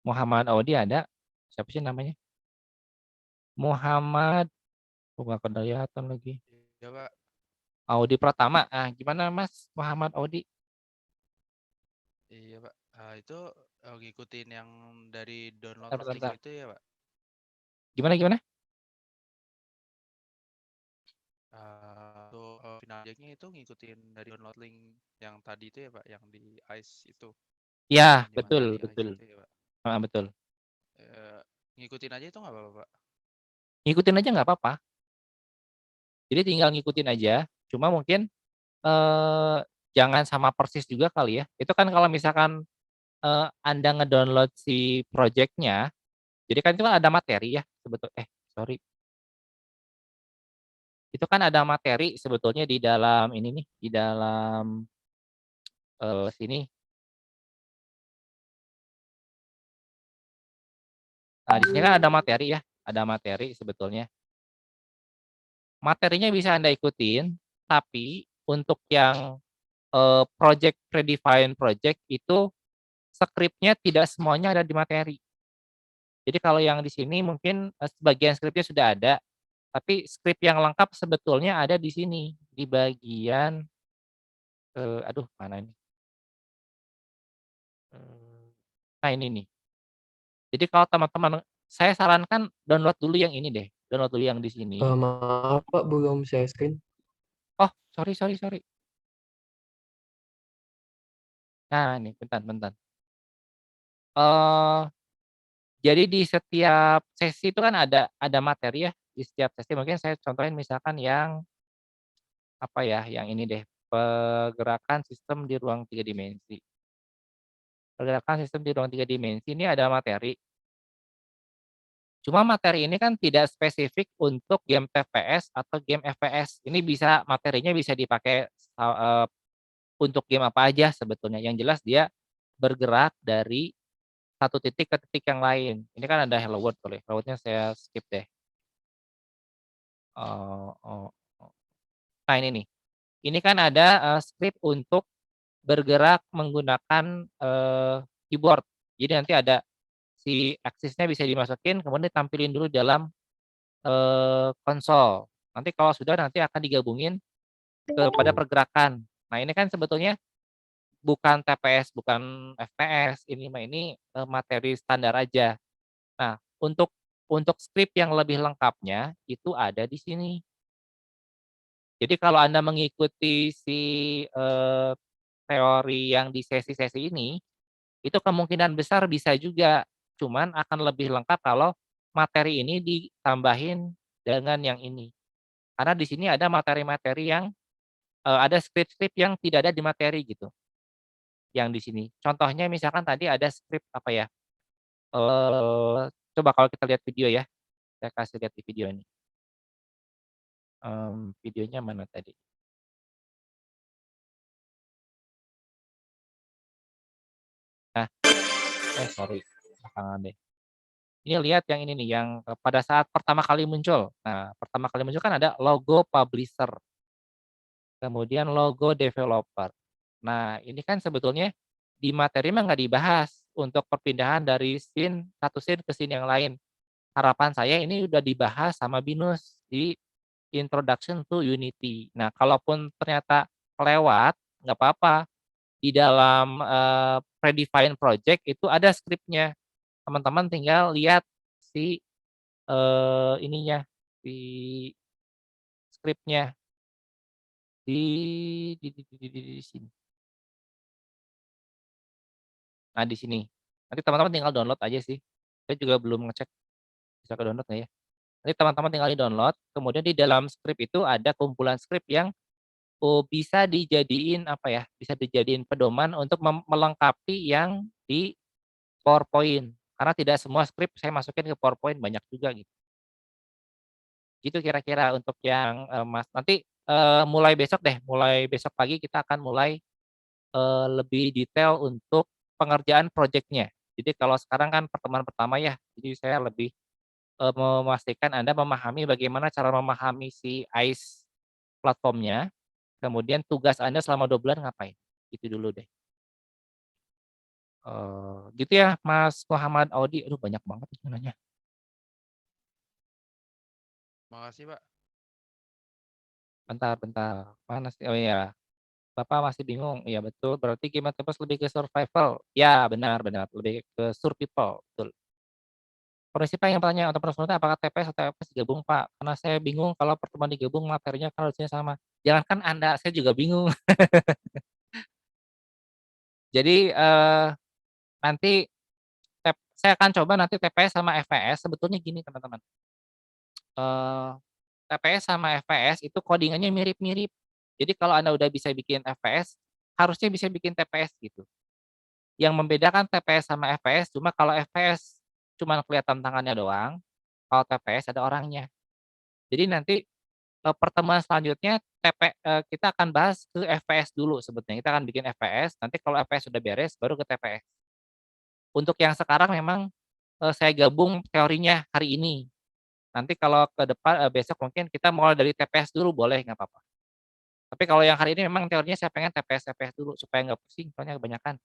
Muhammad Audi ada? Siapa sih namanya? Muhammad, nggak kelihatan lagi. Ya, Pak. Audi Pratama. Gimana Mas Muhammad Audi? Iya, Pak. Itu ngikutin yang dari download Bentar, bentar. link itu ya, Pak? Gimana? Untuk final project-nya itu ngikutin dari download link yang tadi itu ya, Pak, yang di ICE itu. Ya, Yang di betul, materi ICE betul. itu ya, Pak. Betul. Ngikutin aja itu nggak apa-apa, Pak? Ngikutin aja nggak apa-apa. Jadi tinggal ngikutin aja. Cuma mungkin jangan sama persis juga kali ya. Itu kan kalau misalkan Anda ngedownload si project-nya, jadi kan itu kan ada materi ya sorry. Itu kan ada materi sebetulnya di dalam ini nih, di dalam, sini. Nah, di sini kan ada materi ya, ada materi sebetulnya. Materinya bisa Anda ikutin, tapi untuk yang, project predefined project itu skripnya tidak semuanya ada di materi. Jadi kalau yang di sini mungkin, sebagian skripnya sudah ada, tapi skrip yang lengkap sebetulnya ada di sini, di bagian, aduh mana ini, eee, nah ini nih. Jadi kalau teman-teman saya sarankan download dulu yang ini deh, download dulu yang di sini. Maaf Pak, belum share screen. Oh, sorry sorry sorry. Nah ini, bentar bentar. Eee, jadi di setiap sesi itu kan ada materi ya, di setiap sesi mungkin saya contohin misalkan yang, apa ya, yang ini deh, pergerakan sistem di ruang 3 dimensi. Pergerakan sistem di ruang 3 dimensi ini ada materi. Cuma materi ini kan tidak spesifik untuk game TPS atau game FPS. Ini materinya bisa dipakai, untuk game apa aja sebetulnya. Yang jelas dia bergerak dari satu titik ke titik yang lain. Ini kan ada hello world tuh, hello world-nya saya skip deh. Oh oh oh. Nah ini nih, ini kan ada, script untuk bergerak menggunakan, keyboard. Jadi nanti ada si aksesnya bisa dimasukin kemudian ditampilin dulu dalam, konsol. Nanti kalau sudah nanti akan digabungin kepada pergerakan. Nah ini kan sebetulnya bukan TPS, bukan FPS, ini mah ini, materi standar aja. Nah untuk script yang lebih lengkapnya itu ada di sini. Jadi kalau Anda mengikuti si, eee, teori yang di sesi-sesi ini, itu kemungkinan besar bisa juga, cuman akan lebih lengkap kalau materi ini ditambahin dengan yang ini. Karena di sini ada materi-materi yang, ada skrip-skrip yang tidak ada di materi gitu, yang di sini. Contohnya misalkan tadi ada skrip apa ya, coba kalau kita lihat video ya, saya kasih lihat di video ini, videonya mana tadi? Nah, sorry, belakangan deh. Ini lihat yang ini nih, yang, pada saat pertama kali muncul. Nah, pertama kali muncul kan ada logo publisher, kemudian logo developer. Nah, ini kan sebetulnya di materi mah nggak dibahas untuk perpindahan dari satu scene ke scene yang lain. Harapan saya ini udah dibahas sama Binus di Introduction to Unity. Nah, kalaupun ternyata kelewat, nggak apa-apa. Di dalam, predefined project itu ada skripnya. Teman-teman tinggal lihat si, ininya, si skripnya di sini. Nah, di sini. Nanti teman-teman tinggal download aja sih. Saya juga belum ngecek bisa ke-download nggak ya. Nanti teman-teman tinggal di-download, kemudian di dalam skrip itu ada kumpulan skrip yang, bisa dijadiin apa ya, bisa dijadiin pedoman untuk melengkapi yang di PowerPoint. Karena tidak semua skrip saya masukin ke PowerPoint, banyak juga gitu. Gitu kira-kira untuk yang, Mas nanti, mulai besok deh, mulai besok pagi kita akan mulai, lebih detail untuk pengerjaan projeknya. Jadi kalau sekarang kan pertemuan pertama ya, jadi saya lebih, memastikan Anda memahami bagaimana cara memahami si AIS platformnya, kemudian tugas Anda selama 2 bulan ngapain, itu dulu deh. Gitu ya Mas Muhammad Audi, aduh banyak banget nih nanya. Makasih Pak. Bentar bentar, mana sih? Oh iya, Bapak masih bingung? Iya betul, berarti Game of Thrones lebih ke survival. Ya benar benar, lebih ke survival, betul. Permisi Pak, yang bertanya untuk personalnya apakah TPS atau FPS digabung Pak? Karena saya bingung kalau pertemuan digabung materinya kan harusnya sama. Jangankan Anda, saya juga bingung. Jadi, nanti saya akan coba nanti TPS sama FPS sebetulnya gini teman-teman, eee, TPS sama FPS itu codingannya mirip-mirip. Jadi kalau Anda udah bisa bikin FPS, harusnya bisa bikin TPS gitu. Yang membedakan TPS sama FPS cuma kalau FPS cuman kelihatan tangannya doang, kalau TPS ada orangnya. Jadi nanti, pertemuan selanjutnya kita akan bahas ke FPS dulu sebetulnya, kita akan bikin FPS, nanti kalau FPS sudah beres baru ke TPS. Untuk yang sekarang memang, saya gabung teorinya hari ini. Nanti kalau ke depan besok mungkin kita mulai dari TPS dulu boleh, nggak apa-apa. Tapi kalau yang hari ini memang teorinya saya pengen TPS-TPS dulu supaya nggak pusing soalnya kebanyakan.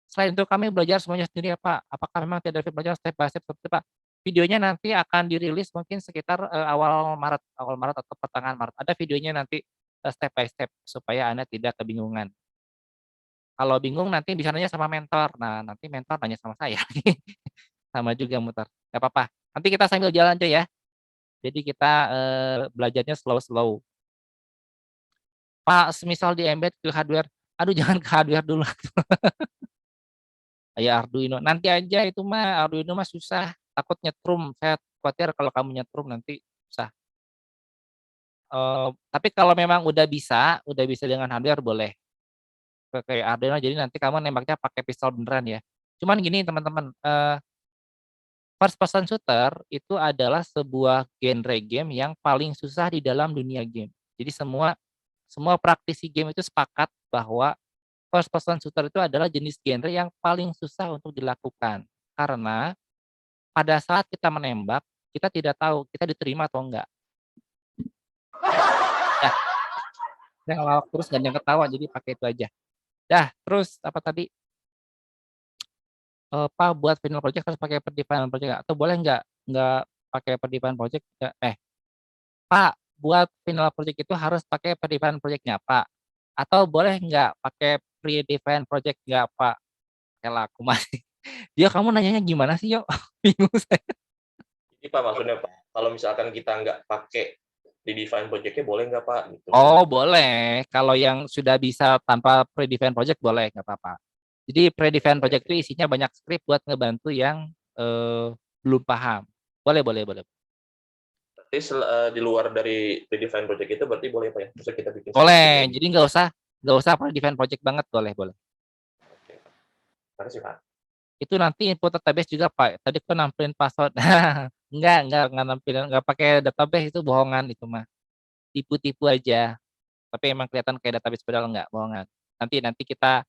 Selain itu kami belajar semuanya sendiri ya Pak. Apakah memang tidak ada belajar step by step seperti itu Pak? Videonya nanti akan dirilis mungkin sekitar, awal Maret atau pertengahan Maret. Ada videonya nanti, step by step supaya Anda tidak kebingungan. Kalau bingung nanti bisa nanya sama mentor. Nah, nanti mentor nanya sama saya. Sama juga muter, nggak apa-apa. Nanti kita sambil jalan aja ya. Jadi kita, belajarnya slow-slow. Pak, semisal di-embed ke hardware, aduh jangan ke hardware dulu, kayak Arduino. Nanti aja itu mah, Arduino mah susah, takut nyetrum. Saya khawatir kalau kamu nyetrum nanti susah. Tapi kalau memang udah bisa dengan hardware boleh, kayak Arduino, jadi nanti kamu nembaknya pakai pistol beneran ya. Cuman gini teman-teman, first person shooter itu adalah sebuah genre game yang paling susah di dalam dunia game. Jadi semua semua praktisi game itu sepakat bahwa first person shooter itu adalah jenis genre yang paling susah untuk dilakukan. Karena pada saat kita menembak, kita tidak tahu kita diterima atau enggak. Dah, saya ngelawak terus gak ada yang ketawa jadi pakai itu aja. Dah, terus apa tadi? Pak buat final project harus pakai Final Project nggak? Atau boleh nggak pakai Final Project? Nggak, Pak buat final project itu harus pakai predefined project-nya Pak? Atau boleh nggak pakai predefined project nggak Pak? Elah aku masih. Dia kamu nanyanya gimana sih yo? Bingung saya. Jadi Pak maksudnya Pak, kalau misalkan kita nggak pakai di define project-nya boleh nggak Pak? Gitu. Oh boleh. Kalau yang sudah bisa tanpa predefined project boleh nggak apa-apa. Jadi predefined project itu isinya banyak script buat ngebantu yang belum paham. Boleh, boleh, boleh. Berarti di luar dari define project itu berarti boleh Pak ya? Bisa kita bikin Boleh. Jadi nggak usah predefined project banget, boleh, boleh. Oke, Pak. Terima kasih Pak. Itu nanti input database juga Pak. Tadi kan nampilin password. Enggak nampilin, enggak pakai database itu bohongan itu mah. Tipu-tipu aja. Tapi emang kelihatan kayak database padahal enggak, bohongan. Nanti kita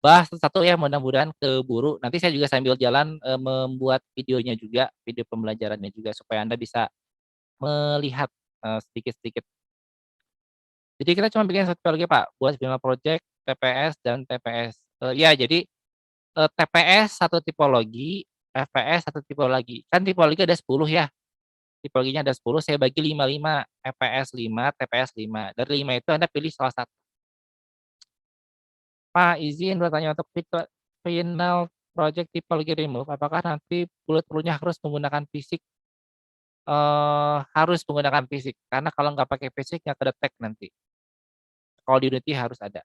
bahas satu ya mudah-mudahan keburu. Nanti saya juga sambil jalan membuat videonya juga, video pembelajarannya juga supaya Anda bisa melihat sedikit-sedikit. Jadi kita cuma bikin satu lagi Pak, buat final project, TPS dan TPS. Ya jadi TPS satu tipologi, FPS satu tipologi. Kan tipologi ada 10 ya. Tipologinya ada 10, saya bagi 5-5, FPS 5, TPS 5. Dari 5 itu Anda pilih salah satu. Pak, izin bertanya untuk final project tipologi remove, apakah nanti bullet-nya harus menggunakan fisik? Harus menggunakan fisik, karena kalau nggak pakai fisik nggak kedetek nanti. Kalau di Unity harus ada.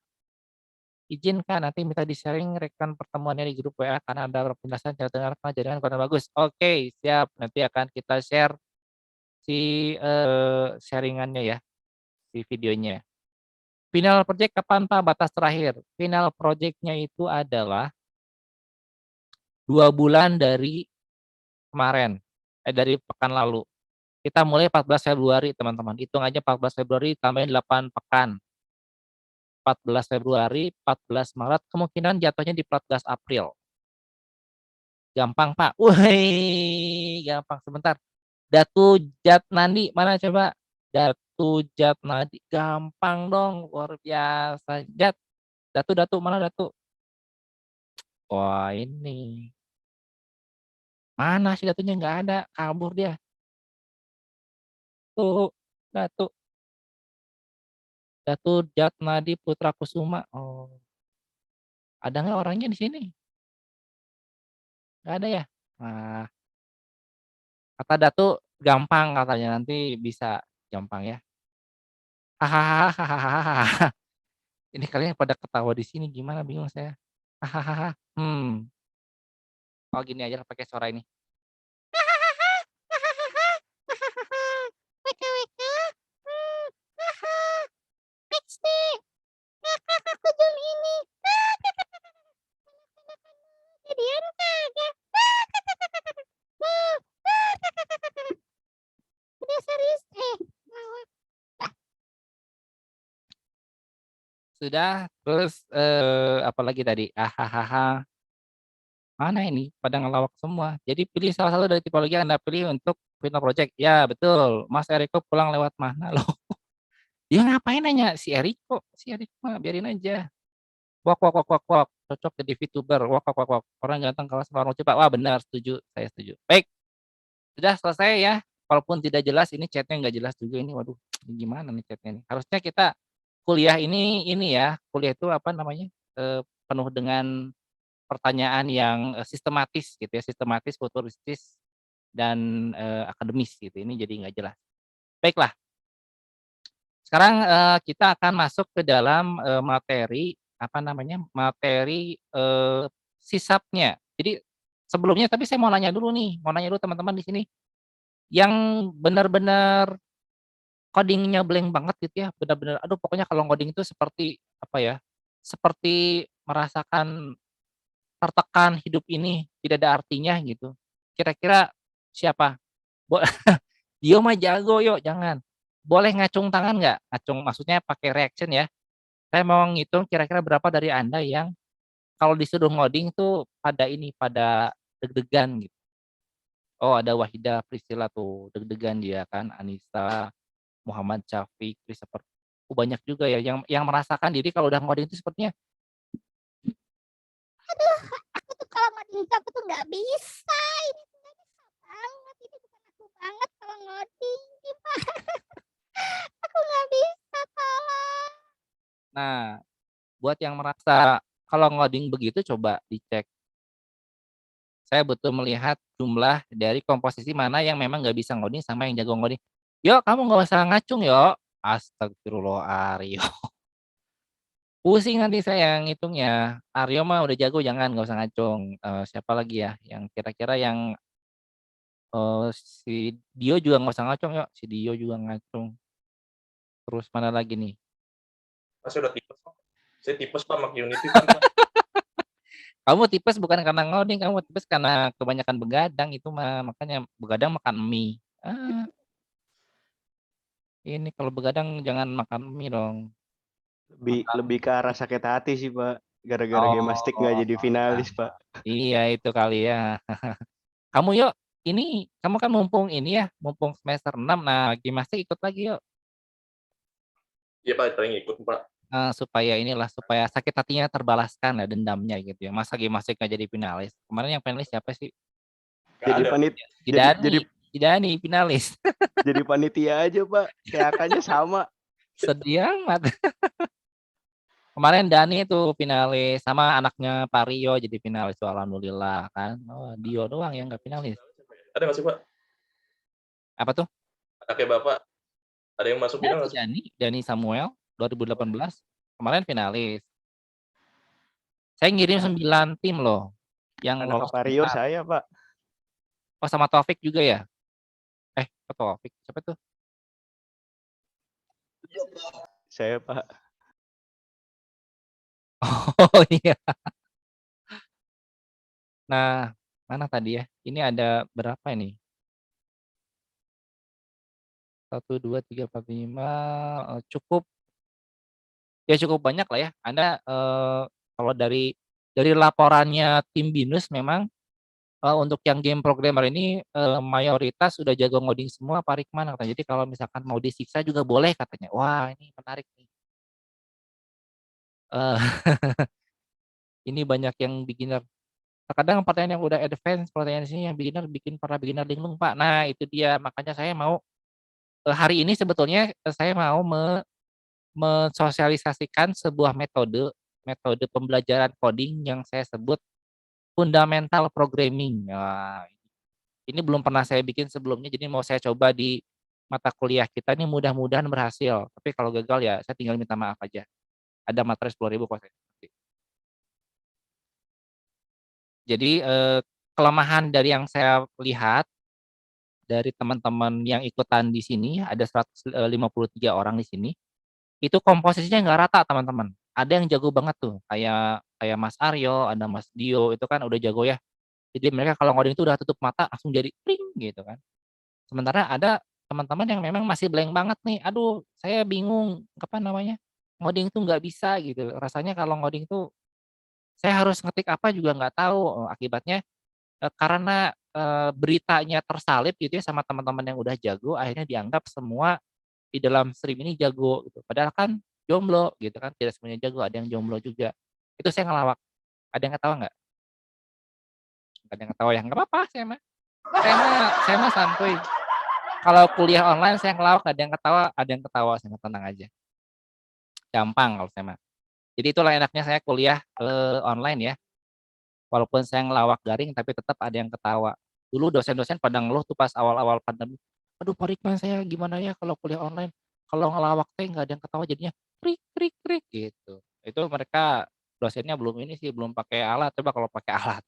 Izin Kak, nanti minta di-sharing rekan pertemuannya di grup WA karena ada penjelasan cara dengar jaringan kurang bagus. Oke, siap. Nanti akan kita share si sharingannya ya, si videonya. Final project kapan Pak batas terakhir? Final projectnya itu adalah 2 bulan dari kemarin, dari pekan lalu. Kita mulai 14 Februari teman-teman. Hitung aja 14 Februari tambahin 8 pekan. 14 Februari, 14 Maret, kemungkinan jatuhnya di 14 April. Gampang Pak. Wih, gampang. Sebentar. Datu Jatnandi, mana coba? Datu Jatnandi, gampang dong, luar biasa. Datu, mana Datu? Wah ini. Mana sih Datunya nggak ada, kabur dia. Tuh, Datu. Datu Jatnadi Putra Kusuma. Oh, ada nggak orangnya di sini? Nggak ada ya? Nah, kata Datu gampang katanya nanti bisa gampang ya. Hahaha. Ini kalian pada ketawa di sini gimana bingung saya. Hahaha. Oh gini aja lah pakai suara ini. Sudah, terus, apalagi tadi? Ahahaha. Mana ini? Pada ngelawak semua. Jadi pilih salah satu dari tipologi yang Anda pilih untuk final project. Ya, betul. Mas Eriko pulang lewat mana loh? Dia ngapain nanya si Eriko? Si Eriko mah biarin aja. Wok wok wok wok wok. Cocok jadi VTuber. Wok wok wok wok. Orang ganteng kalah sama orang cepat. Wah, benar, setuju. Saya setuju. Baik, sudah selesai ya. Walaupun tidak jelas, ini chatnya nggak jelas juga ini. Waduh, ini gimana nih chatnya nih? Harusnya kita kuliah ini ya. Kuliah itu apa namanya? Penuh dengan pertanyaan yang sistematis gitu ya, sistematis, futuristis, dan akademis gitu. Ini jadi nggak jelas. Baiklah, sekarang kita akan masuk ke dalam materi apa namanya? Materi sisapnya. Jadi sebelumnya tapi saya mau nanya dulu nih, mau nanya dulu teman-teman di sini yang benar-benar codingnya blank banget gitu ya, benar-benar aduh pokoknya kalau ngoding itu seperti apa ya? Seperti merasakan tertekan hidup ini tidak ada artinya gitu. Kira-kira siapa? Bo Dio mah jago yuk, jangan. Boleh ngacung tangan nggak? Ngacung maksudnya pakai reaction ya. Saya mau ngitung kira-kira berapa dari Anda yang kalau disuruh ngoding tuh pada ini, pada deg-degan gitu. Oh ada Wahida Priscilla tuh, deg-degan dia kan, Anissa, Muhammad Syafiq, Christopher. Oh, banyak juga ya yang merasakan diri kalau udah ngoding itu sepertinya, Aduh, aku tuh kalau ngoding itu aku tuh nggak bisa. Ini tuh nggak bisa banget. Ini bukan aku banget kalau ngoding. Gimana? Aku nggak bisa, tolong. nah buat yang merasa kalau ngoding begitu coba dicek. Saya butuh melihat jumlah dari komposisi mana yang memang nggak bisa ngoding sama yang jago ngoding. Yuk, kamu nggak usah ngacung yuk. Astagfirullah Aryo. Pusing nanti saya yang ngitungnya. Aryo mah udah jago, jangan nggak usah ngacung. Siapa lagi ya? Yang kira-kira yang si Dio juga nggak usah ngacung yuk. Si Dio juga ngacung. Terus mana lagi nih? Mas udah tipes Pak. Saya tipes Pak make Unity Pak. Kamu tipes bukan karena ngoding, kamu tipes karena kebanyakan begadang itu mah. Makanya begadang makan mie. Ini kalau begadang jangan makan mie dong. Lebih ke arah sakit hati sih, Pak. Gara-gara Gemastik nggak jadi finalis, Pak. Iya itu kali ya. Kamu yuk, ini kamu kan mumpung ini ya, mumpung semester 6, nah Gimastik ikut lagi yuk. Iya Pak, paling ikut Pak. Supaya inilah, supaya sakit hatinya terbalaskan lah dendamnya gitu ya. Masa Gimastik nggak jadi finalis? Kemarin yang finalis siapa sih? Jadi Idani finalis. jadi panitia aja, Pak. THK-nya sama. Sedih amat. Kemarin Dani itu finalis sama anaknya Pak Rio jadi finalis tuh alhamdulillah kan. Oh, Dio doang yang nggak finalis. Ada nggak sih Pak? Apa tuh? Anaknya Bapak. Ada yang masuk final nggak sih? Dani Samuel 2018 kemarin finalis. Saya ngirim 9 tim loh yang Anak lolos Pak Rio final. saya, Pak. Oh sama Taufik juga ya? Taufik siapa tuh? Saya, Pak. Oh iya. Nah, mana tadi ya? Ini ada berapa ini? 1, 2, 3, 4, 5, cukup ya cukup banyak lah ya. Anda kalau dari laporannya tim BINUS memang untuk yang game programmer ini mayoritas sudah jago ngoding semua Pak Rikman katanya. Jadi kalau misalkan mau disiksa juga boleh katanya. Wah, ini menarik nih. Ini banyak yang beginner. Terkadang pertanyaan yang udah advance, pertanyaan sini yang beginner bikin para beginner linglung, Pak. Nah, itu dia. Makanya saya mau hari ini sebetulnya saya mau mensosialisasikan sebuah metode pembelajaran coding yang saya sebut fundamental programming. Nah, ini belum pernah saya bikin sebelumnya, jadi mau saya coba di mata kuliah kita ini mudah-mudahan berhasil. Tapi kalau gagal ya saya tinggal minta maaf aja. Ada materi 10.000 kok saya. Jadi kelemahan dari yang saya lihat dari teman-teman yang ikutan di sini ada 153 orang di sini. Itu komposisinya nggak rata teman-teman. Ada yang jago banget tuh, kayak Mas Aryo, ada Mas Dio, itu kan udah jago ya. Jadi mereka kalau ngoding itu udah tutup mata langsung jadi pring gitu kan. Sementara ada teman-teman yang memang masih blank banget nih. Aduh, saya bingung apa namanya? ngoding tuh nggak bisa gitu. Rasanya kalau ngoding tuh saya harus ngetik apa juga nggak tahu. Akibatnya karena beritanya tersalib gitu ya sama teman-teman yang udah jago, akhirnya dianggap semua di dalam stream ini jago gitu. Padahal kan jomblo gitu kan, tidak semuanya jago, ada yang jomblo juga. Itu saya ngelawak. Ada yang ketawa nggak? Nggak ada yang ketawa ya? Nggak apa-apa saya mah. Saya mah santuy. Kalau kuliah online saya ngelawak, ada yang ketawa, saya mah tenang aja. Gampang kalau saya mah. Jadi itulah enaknya saya kuliah online ya. Walaupun saya ngelawak garing tapi tetap ada yang ketawa. Dulu dosen-dosen pada ngeluh tuh pas awal-awal pandemi. Aduh Pak Rikman saya gimana ya kalau kuliah online? Kalau ngelawak teh nggak ada yang ketawa jadinya krik krik krik gitu. Itu mereka dosennya belum ini sih, belum pakai alat. Coba kalau pakai alat.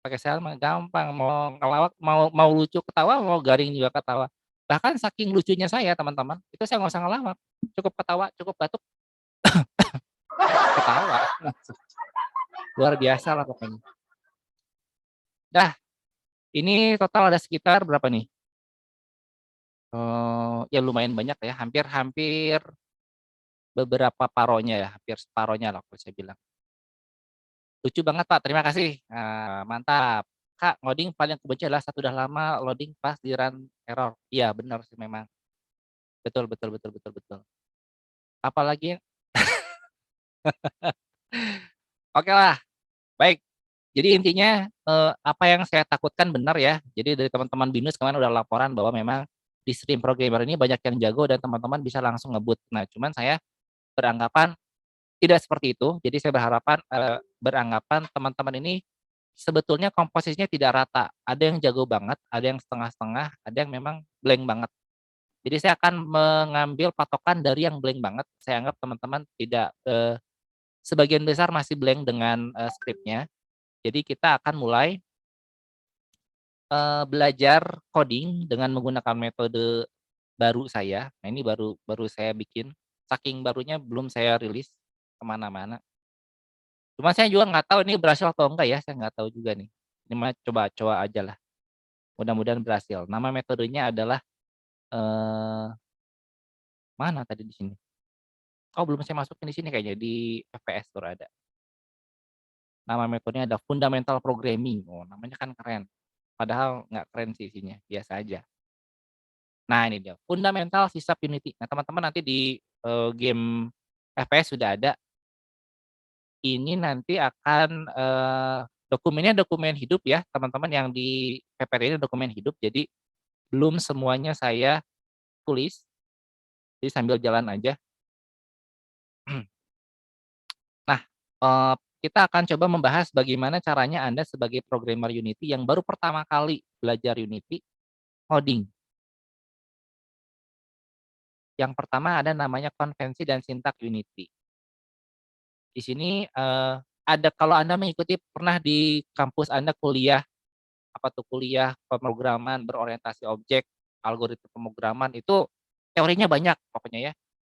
Pakai saya mah gampang, mau ngelawak, mau mau lucu ketawa, mau garing juga ketawa. Bahkan saking lucunya saya teman-teman, itu saya nggak usah ngelawak, cukup ketawa, cukup batuk, ketawa. Luar biasa lah pokoknya. Dah, ini total ada sekitar berapa nih? Ya lumayan banyak ya, hampir beberapa paronya ya, hampir separohnya lah kalau saya bilang. Lucu banget Pak, terima kasih. Mantap. Kak, ngoding paling aku benci adalah saat udah lama loading pas di run error. Iya benar sih memang. Betul betul betul betul betul. Apalagi oke lah, baik. Jadi intinya apa yang saya takutkan benar ya. Jadi dari teman-teman BINUS kemarin udah laporan bahwa memang di stream programmer ini banyak yang jago dan teman-teman bisa langsung ngebut. Nah, cuman saya beranggapan tidak seperti itu. Jadi saya beranggapan teman-teman ini sebetulnya komposisinya tidak rata. Ada yang jago banget, ada yang setengah-setengah, ada yang memang blank banget. Jadi saya akan mengambil patokan dari yang blank banget. Saya anggap teman-teman tidak sebagian besar masih blank dengan skripnya. Jadi kita akan mulai belajar coding dengan menggunakan metode baru saya. Nah ini baru baru saya bikin. Saking barunya belum saya rilis kemana-mana. Cuma saya juga nggak tahu ini berhasil atau enggak ya. Saya nggak tahu juga nih. Ini mah coba-coba aja lah. Mudah-mudahan berhasil. Nama metodenya adalah mana tadi di sini? Oh belum saya masukin di sini kayaknya di FPS tuh ada. Nama metodenya ada Fundamental Programming. Oh namanya kan keren. Padahal nggak keren sih isinya, biasa aja. Nah ini dia, Fundamental Sysap Unity. Nah teman-teman nanti di game FPS sudah ada. Ini nanti akan dokumennya dokumen hidup ya teman-teman yang di PPT ini dokumen hidup. Jadi belum semuanya saya tulis. Jadi sambil jalan aja. Nah, kita akan coba membahas bagaimana caranya Anda sebagai programmer Unity yang baru pertama kali belajar Unity, coding. Yang pertama ada namanya konvensi dan sintak Unity. Di sini ada kalau Anda mengikuti pernah di kampus Anda kuliah apa tuh kuliah pemrograman berorientasi objek, algoritma pemrograman itu teorinya banyak pokoknya ya.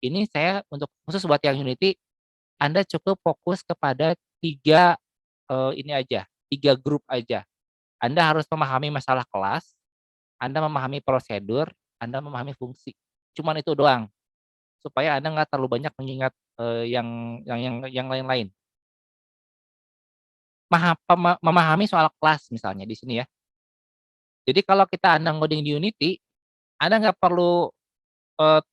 Ini saya untuk khusus buat yang Unity Anda cukup fokus kepada ini aja, 3 grup aja. Anda harus memahami masalah kelas, Anda memahami prosedur, Anda memahami fungsi. Cuman itu doang. Supaya Anda nggak terlalu banyak mengingat yang lain-lain. Memahami soal kelas misalnya di sini ya. Jadi kalau Anda ngoding di Unity, Anda nggak perlu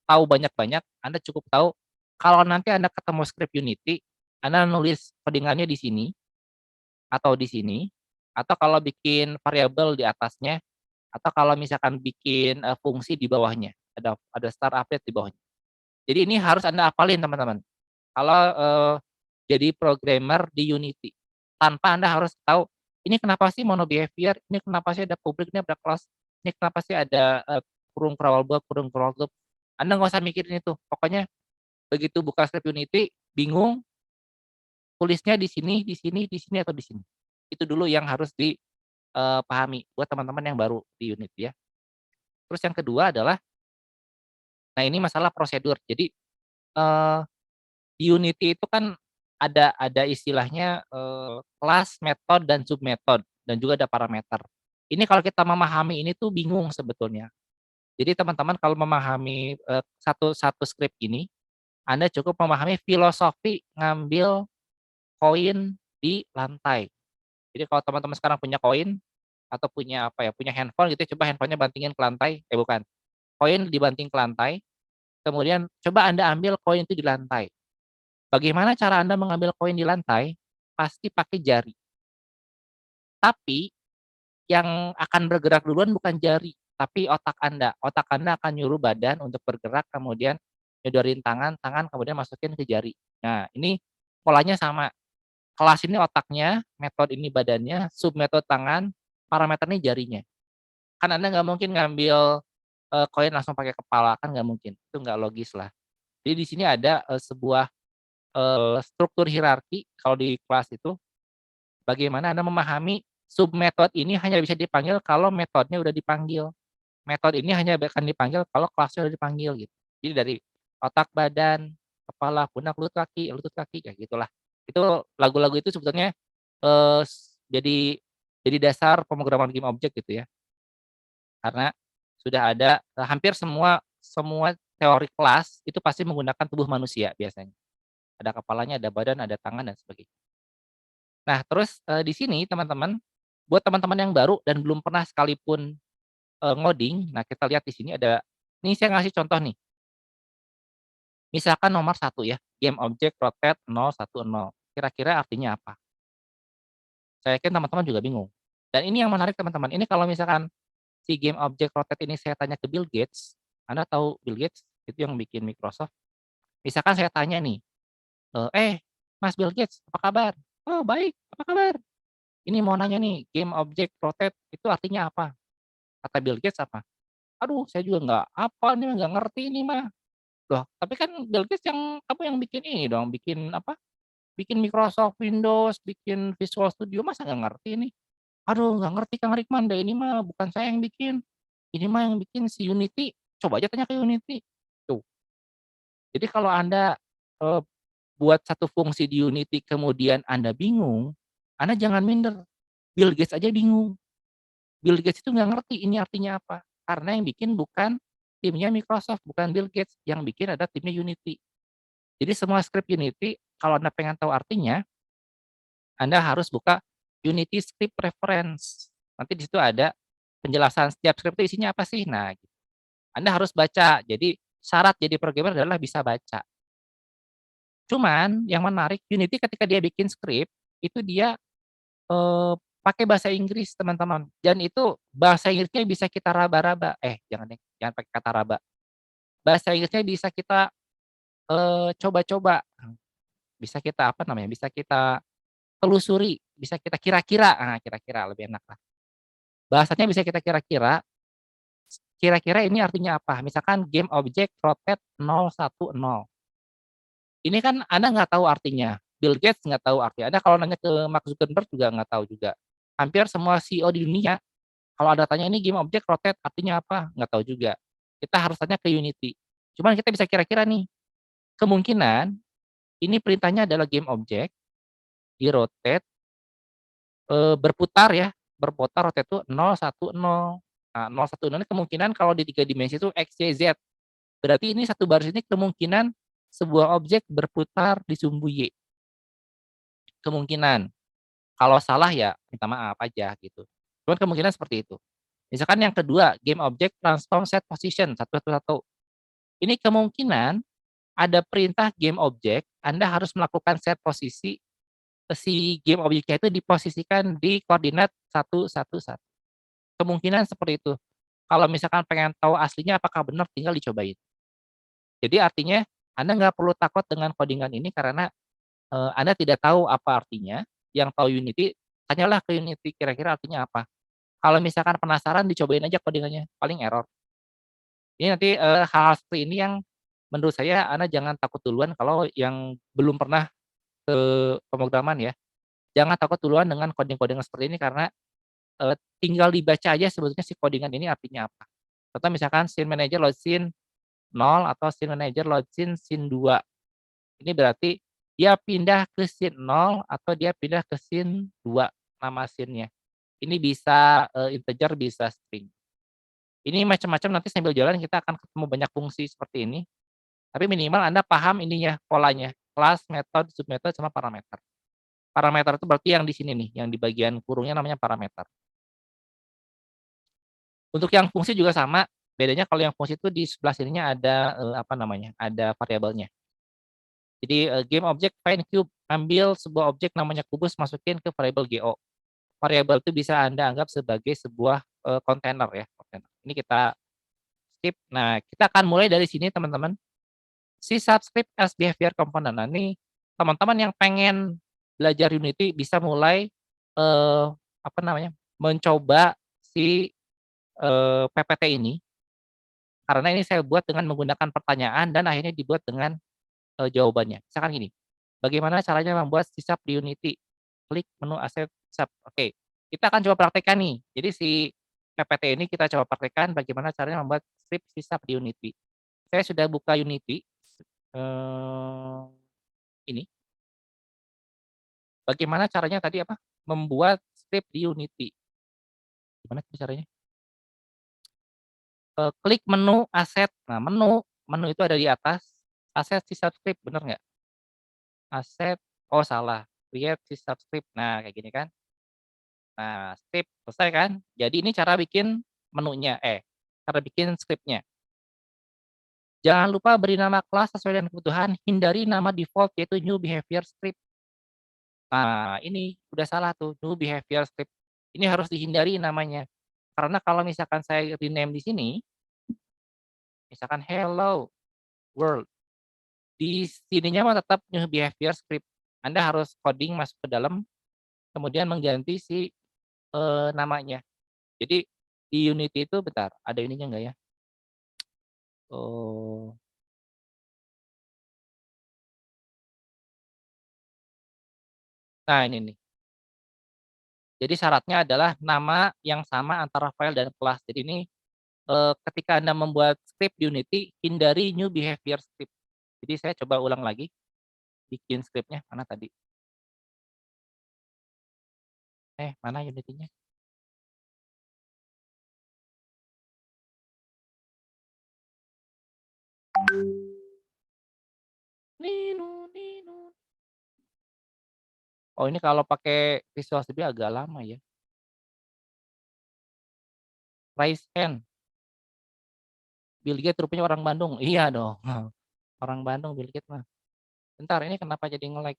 tahu banyak-banyak, Anda cukup tahu kalau nanti Anda ketemu script Unity, Anda nulis codingannya di sini atau di sini, atau kalau bikin variabel di atasnya, atau kalau misalkan bikin fungsi di bawahnya, ada start update di bawahnya. Jadi ini harus Anda hafalin teman-teman. Kalau jadi programmer di Unity, tanpa Anda harus tahu ini kenapa sih mono behavior, ini kenapa sih ada public, ini ada class, ini kenapa sih ada kurung crawl block, kurung crawl loop. Anda nggak usah mikirin itu. Pokoknya begitu buka script Unity, bingung, tulisnya di sini, di sini, di sini atau di sini. Itu dulu yang harus dipahami buat teman-teman yang baru di Unity ya. Terus yang kedua adalah, nah ini masalah prosedur. Jadi di Unity itu kan ada istilahnya kelas, metode, dan submetode, dan juga ada parameter. Ini kalau kita memahami ini tuh bingung sebetulnya. Jadi teman-teman kalau memahami satu script ini, Anda cukup memahami filosofi ngambil koin di lantai. Jadi kalau teman-teman sekarang punya koin atau punya apa ya, punya handphone gitu, coba handphonenya bantingin ke lantai, bukan, koin dibanting ke lantai, kemudian coba Anda ambil koin itu di lantai. Bagaimana cara Anda mengambil koin di lantai? Pasti pakai jari. Tapi yang akan bergerak duluan bukan jari, tapi otak Anda. Otak Anda akan nyuruh badan untuk bergerak, kemudian nyodorin tangan, tangan kemudian masukin ke jari. Nah, ini polanya sama. Kelas ini otaknya, metode ini badannya, submetode tangan, parameter ini jarinya. Kan Anda nggak mungkin ngambil koin langsung pakai kepala, kan nggak mungkin. Itu nggak logis lah. Jadi di sini ada sebuah struktur hierarki kalau di kelas itu, bagaimana Anda memahami submetode ini hanya bisa dipanggil kalau metodenya udah dipanggil. Metode ini hanya akan dipanggil kalau kelasnya udah dipanggil gitu. Jadi dari otak, badan, kepala, pundak, lutut kaki, kayak gitulah. Itu lagu-lagu itu sebetulnya jadi dasar pemrograman game objek gitu ya. Karena sudah ada hampir semua teori kelas itu pasti menggunakan tubuh manusia biasanya. Ada kepalanya, ada badan, ada tangan dan sebagainya. Nah, terus di sini teman-teman, buat teman-teman yang baru dan belum pernah sekalipun ngoding, nah kita lihat di sini ada, ini saya ngasih contoh nih. Misalkan nomor 1 ya, game object rotate 010. Kira-kira artinya apa? Saya yakin teman-teman juga bingung. Dan ini yang menarik teman-teman, ini kalau misalkan si game object rotate ini saya tanya ke Bill Gates, Anda tahu Bill Gates? Itu yang bikin Microsoft. Misalkan saya tanya nih, Mas Bill Gates, apa kabar? Oh baik, apa kabar? Ini mau nanya nih, game object rotate itu artinya apa? Kata Bill Gates apa? Aduh, saya juga nggak apa nih, nggak ngerti ini mah. Loh, tapi kan Bill Gates kamu yang bikin ini dong, bikin apa? Bikin Microsoft Windows, bikin Visual Studio, masa nggak ngerti ini? Aduh, nggak ngerti Kang Rikman, deh ini mah bukan saya yang bikin. Ini mah yang bikin si Unity. Coba aja tanya ke Unity. Tuh. Jadi kalau Anda eh, buat satu fungsi di Unity kemudian Anda bingung, Anda jangan minder. Bill Gates aja bingung. Bill Gates itu nggak ngerti ini artinya apa. Karena yang bikin bukan timnya Microsoft, bukan Bill Gates. Yang bikin ada timnya Unity. Jadi semua script Unity, kalau Anda pengen tahu artinya, Anda harus buka Unity Script Reference. Nanti di situ ada penjelasan setiap script itu isinya apa sih. Nah, gitu. Anda harus baca. Jadi syarat jadi programmer adalah bisa baca. Cuman yang menarik, Unity ketika dia bikin script, itu dia pakai bahasa Inggris, teman-teman. Dan itu bahasa Inggrisnya bisa kita raba-raba. Jangan pakai kata raba. Bahasa Inggrisnya bisa kita coba-coba. Bisa kita apa namanya? Bisa kita telusuri, bisa kita kira-kira. Nah, kira-kira lebih enak lah. Bahasanya bisa kita kira-kira. Kira-kira ini artinya apa? Misalkan game object rotate 010. Ini kan Anda nggak tahu artinya. Bill Gates nggak tahu artinya. Anda kalau nanya ke Mark Zuckerberg juga nggak tahu juga. Hampir semua CEO di dunia, kalau ada tanya ini game object rotate artinya apa, nggak tahu juga. Kita harus tanya ke Unity. Cuman kita bisa kira-kira nih, kemungkinan ini perintahnya adalah game object, di rotate, berputar ya, berputar rotate itu 010. Nah, 010 ini kemungkinan kalau di 3 dimensi itu X, Y, Z. Berarti ini satu baris ini kemungkinan sebuah objek berputar di sumbu Y. Kemungkinan. Kalau salah ya minta maaf aja gitu. Cuman kemungkinan seperti itu. Misalkan yang kedua, game object transform set position 111. Ini kemungkinan ada perintah game object, Anda harus melakukan set posisi si game objeknya itu diposisikan di koordinat 111. Kemungkinan seperti itu. Kalau misalkan pengen tahu aslinya apakah benar, tinggal dicobain. Jadi artinya Anda nggak perlu takut dengan codingan ini karena Anda tidak tahu apa artinya. Yang tahu Unity, tanyalah ke Unity kira-kira artinya apa. Kalau misalkan penasaran, dicobain aja codingannya, paling error. Ini nanti hal-hal seperti ini yang menurut saya Anda jangan takut duluan kalau yang belum pernah ke pemrograman ya. Jangan takut duluan dengan coding-coding seperti ini karena tinggal dibaca aja sebetulnya si codingan ini artinya apa. Contoh misalkan scene manager load scene 0 atau scene manager load scene 2. Ini berarti dia pindah ke scene 0 atau dia pindah ke scene 2 nama scene-nya. Ini bisa integer, bisa string. Ini macam-macam nanti sambil jalan kita akan ketemu banyak fungsi seperti ini. Tapi minimal Anda paham ininya, polanya, kelas, metode, submetode, sama parameter. Parameter itu berarti yang di sini nih, yang di bagian kurungnya namanya parameter. Untuk yang fungsi juga sama, bedanya kalau yang fungsi itu di sebelah sininya ada apa namanya? Ada variabelnya. Jadi game object find cube, ambil sebuah objek namanya kubus, masukin ke variabel GO. Variabel itu bisa Anda anggap sebagai sebuah kontainer ya, kontainer. Ini kita skip. Nah, kita akan mulai dari sini teman-teman. Si subscript as behavior component. Nah, ini teman-teman yang pengen belajar Unity bisa mulai apa namanya? Mencoba si PPT ini, karena ini saya buat dengan menggunakan pertanyaan dan akhirnya dibuat dengan jawabannya. Misalkan gini, bagaimana caranya membuat sisap di Unity? Klik menu aset sisap. Oke, kita akan coba praktekkan nih. Jadi si PPT ini kita coba praktekkan bagaimana caranya membuat script sisap di Unity. Saya sudah buka Unity. Ini. Bagaimana caranya tadi apa? Membuat script di Unity. Gimana caranya? Klik menu aset. Nah, menu itu ada di atas. Aset sisap script, bener nggak? Aset, oh salah. Create sisap script. Nah, kayak gini kan. Nah, script selesai kan? Jadi ini cara bikin menunya, cara bikin scriptnya. Jangan lupa beri nama kelas sesuai dengan kebutuhan. Hindari nama default yaitu new behavior script. Nah, ini udah salah tuh, new behavior script. Ini harus dihindari namanya. Karena kalau misalkan saya rename di sini, misalkan hello world, di sininya mah tetap new behavior script. Anda harus coding masuk ke dalam, kemudian mengganti si namanya. Jadi di Unity itu bentar, ada ininya enggak ya? Oh. Nah, ini nih. Jadi syaratnya adalah nama yang sama antara file dan kelas. Jadi ini ketika Anda membuat script di Unity, hindari new behavior script. Jadi saya coba ulang lagi, bikin scriptnya mana tadi? Mana Unity-nya? Oh, ini kalau pakai Visual Studio agak lama ya. Raise hand. Bill Gates rupanya orang Bandung. Iya dong. Orang Bandung Bill Gates mah. Bentar, ini kenapa jadi nge-lag?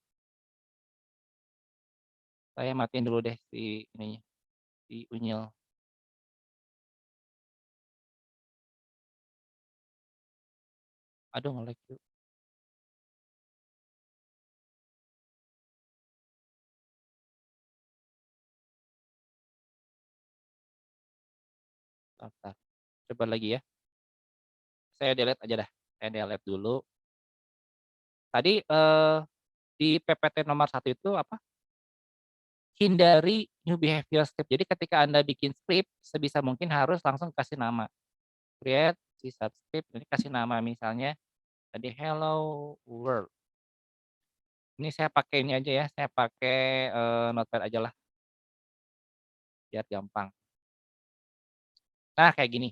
Saya matiin dulu deh si ininya, si Unyil. Aduh, nge-lag tuh. Bentar. Coba lagi ya. Saya delete aja dah. Saya delete dulu. Tadi di PPT nomor 1 itu apa? Hindari new behavior script. Jadi ketika Anda bikin script, sebisa mungkin harus langsung kasih nama. Create si subscript, ini kasih nama misalnya tadi hello world. Ini saya pakai ini aja ya, saya pakai notepad aja lah. Biar gampang. Nah, kayak gini.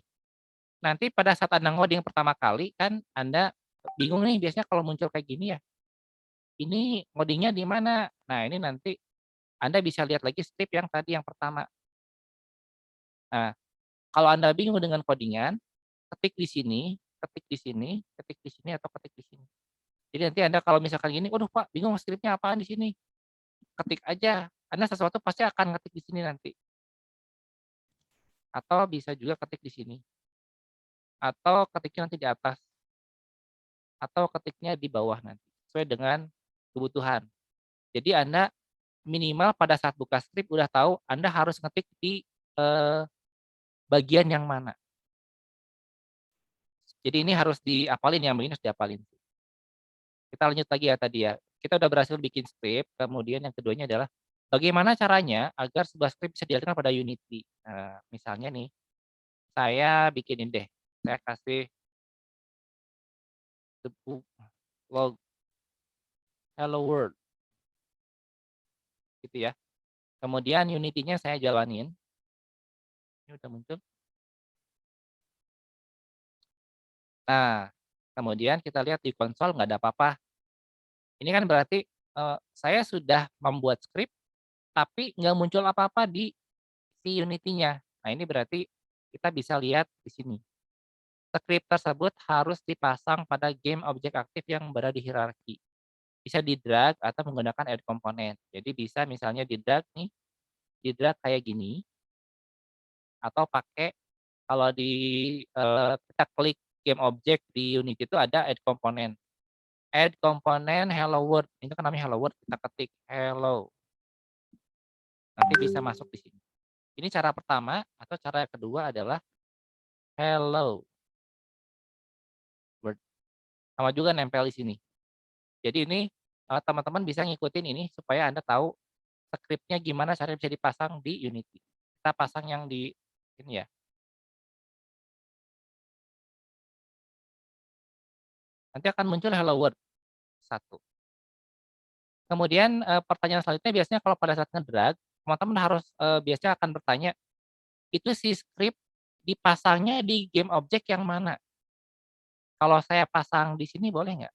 Nanti pada saat Anda ngoding pertama kali kan Anda bingung nih biasanya kalau muncul kayak gini ya. Ini ngodingnya di mana? Nah, ini nanti Anda bisa lihat lagi script yang tadi yang pertama. Nah, kalau Anda bingung dengan codingan, ketik di sini, ketik di sini, ketik di sini atau ketik di sini. Jadi nanti Anda kalau misalkan gini, waduh Pak, bingung scriptnya apaan di sini. Ketik aja. Anda sesuatu pasti akan ngetik di sini nanti. Atau bisa juga ketik di sini. Atau ketiknya nanti di atas. Atau ketiknya di bawah nanti. Sesuai dengan kebutuhan. Jadi Anda minimal pada saat buka script udah tahu Anda harus ngetik di bagian yang mana. Jadi ini harus diapalin, yang begini harus diapalin. Kita lanjut lagi ya tadi ya. Kita udah berhasil bikin script, kemudian yang keduanya adalah bagaimana caranya agar sebuah script bisa dialirkan pada Unity. Nah, misalnya nih, saya bikinin deh, saya kasih log hello world, gitu ya. Kemudian Unity-nya saya jalanin. Ini udah muncul. Nah, Kemudian kita lihat di konsol nggak ada apa-apa. Ini kan berarti, saya sudah membuat script, tapi nggak muncul apa-apa di si Unity-nya. Nah, ini berarti kita bisa lihat di sini. Script tersebut harus dipasang pada game objek aktif yang berada di hierarki. Bisa di-drag atau menggunakan add komponen. Jadi bisa misalnya di-drag nih, di-drag kayak gini, atau pakai kalau kita klik game object di Unity itu ada add komponen. Add komponen hello world, itu kan namanya hello world, kita ketik hello, nanti bisa masuk di sini. Ini cara pertama, atau cara kedua adalah hello world, sama juga nempel di sini. Jadi ini teman-teman bisa ngikutin ini supaya Anda tahu skripnya gimana caranya bisa dipasang di Unity. Kita pasang yang di ini ya. Nanti akan muncul hello world 1. Kemudian, pertanyaan selanjutnya biasanya kalau pada saat nge-drag, teman-teman harus, biasanya akan bertanya, "Itu si script dipasangnya di game objek yang mana? Kalau saya pasang di sini boleh nggak?"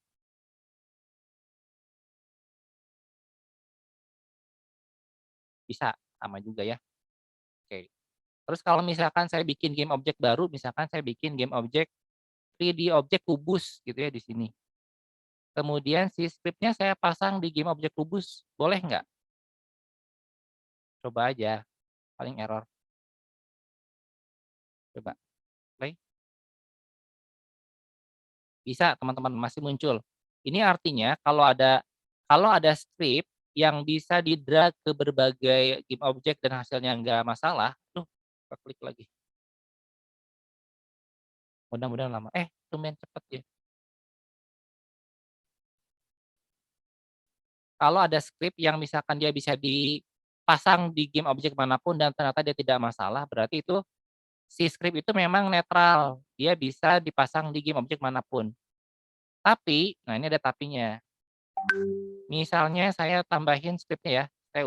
Bisa, sama juga ya. Oke. Terus kalau misalkan saya bikin game objek baru, misalkan saya bikin game objek 3D objek kubus gitu ya di sini. Kemudian si script-nya saya pasang di game objek kubus, boleh nggak? Coba aja, paling error. Coba play. Bisa teman-teman, masih muncul. Ini artinya kalau ada script yang bisa di-drag ke berbagai game objek dan hasilnya nggak masalah, tuh klik lagi. Mudah-mudahan lama. Lumayan cepet ya. Kalau ada script yang misalkan dia bisa dipasang di game objek manapun dan ternyata dia tidak masalah, berarti itu si script itu memang netral. Dia bisa dipasang di game objek manapun. Tapi, nah ini ada tapinya. Misalnya saya tambahin script-nya ya, saya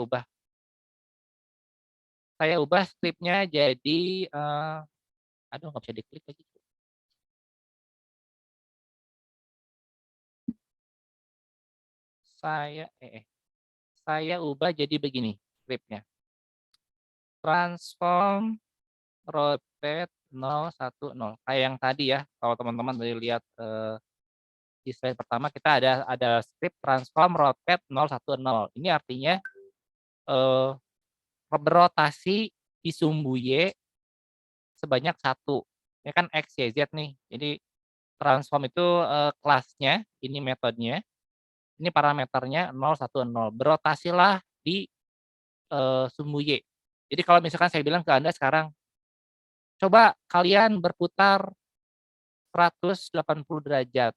ubah script-nya jadi, aduh nggak bisa diklik lagi. Saya ubah jadi begini script-nya. Transform rotate 010. Kayak yang tadi ya, kalau teman-teman tadi lihat, di slide pertama kita ada script transform rotate 010. Ini artinya, eee, berotasi di sumbu Y sebanyak 1. Ini kan X, Y, Z nih. Jadi transform itu, kelasnya, ini metodenya, ini parameternya 010. Berotasilah di, sumbu Y. Jadi kalau misalkan saya bilang ke Anda sekarang, "Coba kalian berputar 180 derajat."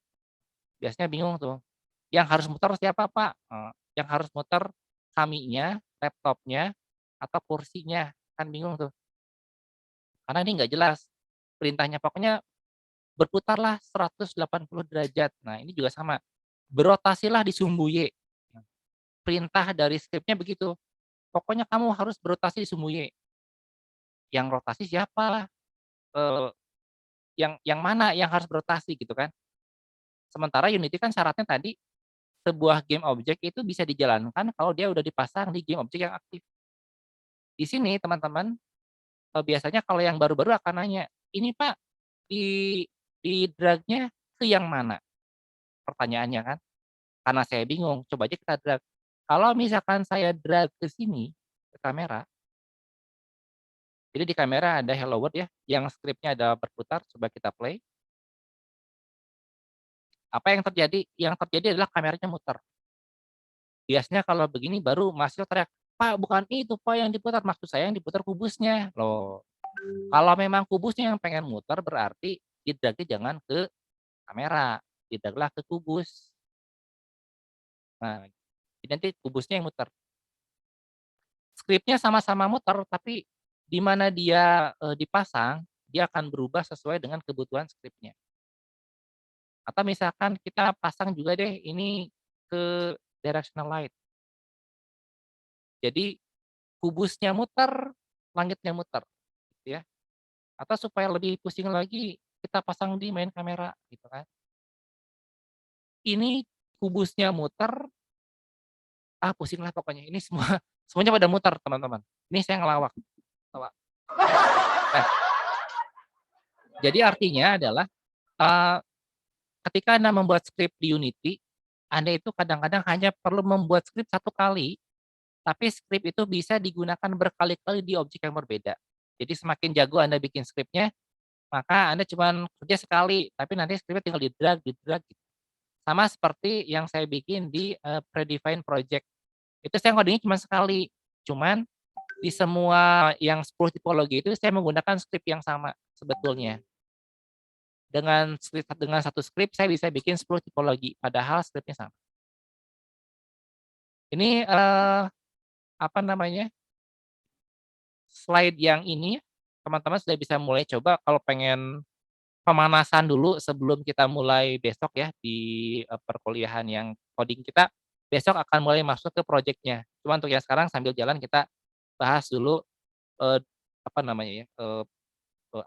Biasanya bingung tuh, yang harus muter siapa, Pak? Yang harus muter kaminya, laptopnya, atau kursinya, kan bingung tuh. Karena ini nggak jelas perintahnya, pokoknya berputarlah 180 derajat. Nah, ini juga sama, berotasilah di sumbu Y. Nah, perintah dari skripnya begitu, pokoknya kamu harus berotasi di sumbu Y. Yang rotasi siapa? Eee, yang mana yang harus berotasi gitu kan. Sementara Unity kan syaratnya tadi, sebuah game objek itu bisa dijalankan kalau dia udah dipasang di game objek yang aktif. Di sini teman-teman, biasanya kalau yang baru-baru akan nanya, "Ini Pak, di drag-nya ke yang mana?" Pertanyaannya kan. Karena saya bingung, coba aja kita drag. Kalau misalkan saya drag ke sini, ke kamera, jadi di kamera ada hello world ya, yang skripnya ada berputar, coba kita play. Apa yang terjadi? Yang terjadi adalah kameranya muter. Biasanya kalau begini baru mahasiswa teriak, "Pak, bukan itu Pak yang diputar, maksud saya yang diputar kubusnya." Loh, kalau memang kubusnya yang pengen muter berarti di-drag-nya jangan ke kamera, di-drag-lah ke kubus. Nah, jadi nanti kubusnya yang muter. Skripnya sama-sama muter, tapi di mana dia, dipasang, dia akan berubah sesuai dengan kebutuhan skripnya. Atau misalkan kita pasang juga deh ini ke directional light. Jadi kubusnya muter, langitnya muter, gitu ya. Atau supaya lebih pusing lagi, kita pasang di main kamera, gitu kan. ini kubusnya muter, pusing lah pokoknya. Ini semua semuanya pada muter, teman-teman. Ini saya ngelawak. Ketawa. Nah, jadi artinya adalah, eee, ketika Anda membuat skrip di Unity, Anda itu kadang-kadang hanya perlu membuat skrip satu kali, tapi skrip itu bisa digunakan berkali-kali di objek yang berbeda. Jadi semakin jago Anda bikin skripnya, maka Anda cuman kerja sekali, tapi nanti skripnya tinggal di-drag gitu. Sama seperti yang saya bikin di, predefined project. Itu saya ngodingnya cuma sekali, cuman di semua yang 10 tipologi itu saya menggunakan skrip yang sama sebetulnya. Dengan satu skrip saya bisa bikin 10 tipologi, padahal skripnya sama. Ini, apa namanya, slide yang ini teman-teman sudah bisa mulai coba kalau pengen pemanasan dulu sebelum kita mulai besok ya di, perkuliahan yang coding kita, besok akan mulai masuk ke project-nya. Cuma untuk yang sekarang sambil jalan kita bahas dulu, eee, apa namanya ya,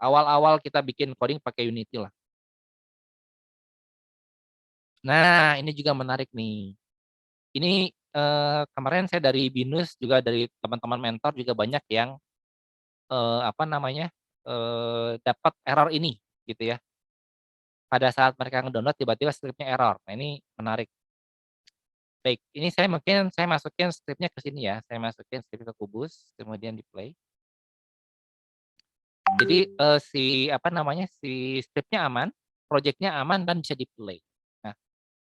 awal-awal kita bikin coding pakai Unity lah. Nah, ini juga menarik nih. Ini, kemarin saya dari BINUS juga dari teman-teman mentor juga banyak yang, apa namanya, dapat error ini gitu ya. Pada saat mereka ngedownload tiba-tiba skripnya error. Nah, ini menarik. Baik, ini saya masukin skripnya ke sini ya, saya masukin skrip ke Kubus, kemudian di-play. Jadi, apa namanya, si skripnya aman, project-nya aman dan bisa di-play. Nah,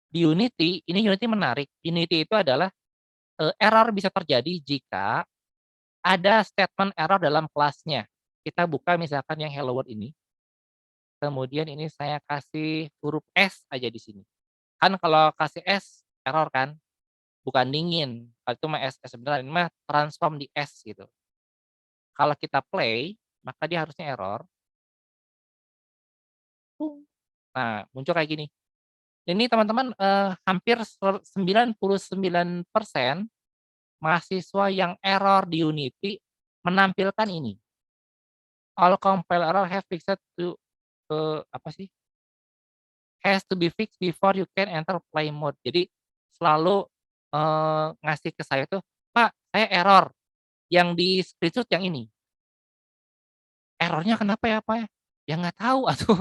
di Unity, ini Unity menarik. Unity itu adalah, error bisa terjadi jika ada statement error dalam kelasnya. Kita buka misalkan yang hello world ini, kemudian ini saya kasih huruf S aja di sini. Kan kalau kasih S, error kan? Bukan dingin, kalau itu mah es beneran, ini mah transform di es gitu. Kalau kita play, maka dia harusnya error. Nah, muncul kayak gini. Ini teman-teman, hampir 99% mahasiswa yang error di Unity menampilkan ini. All compile error have fixed to apa sih, has to be fixed before you can enter play mode. Jadi selalu, ngasih ke saya tuh, "Pak, saya error." Yang di screenshot yang ini. Error-nya kenapa ya, Pak, ya? Ya nggak tahu atuh,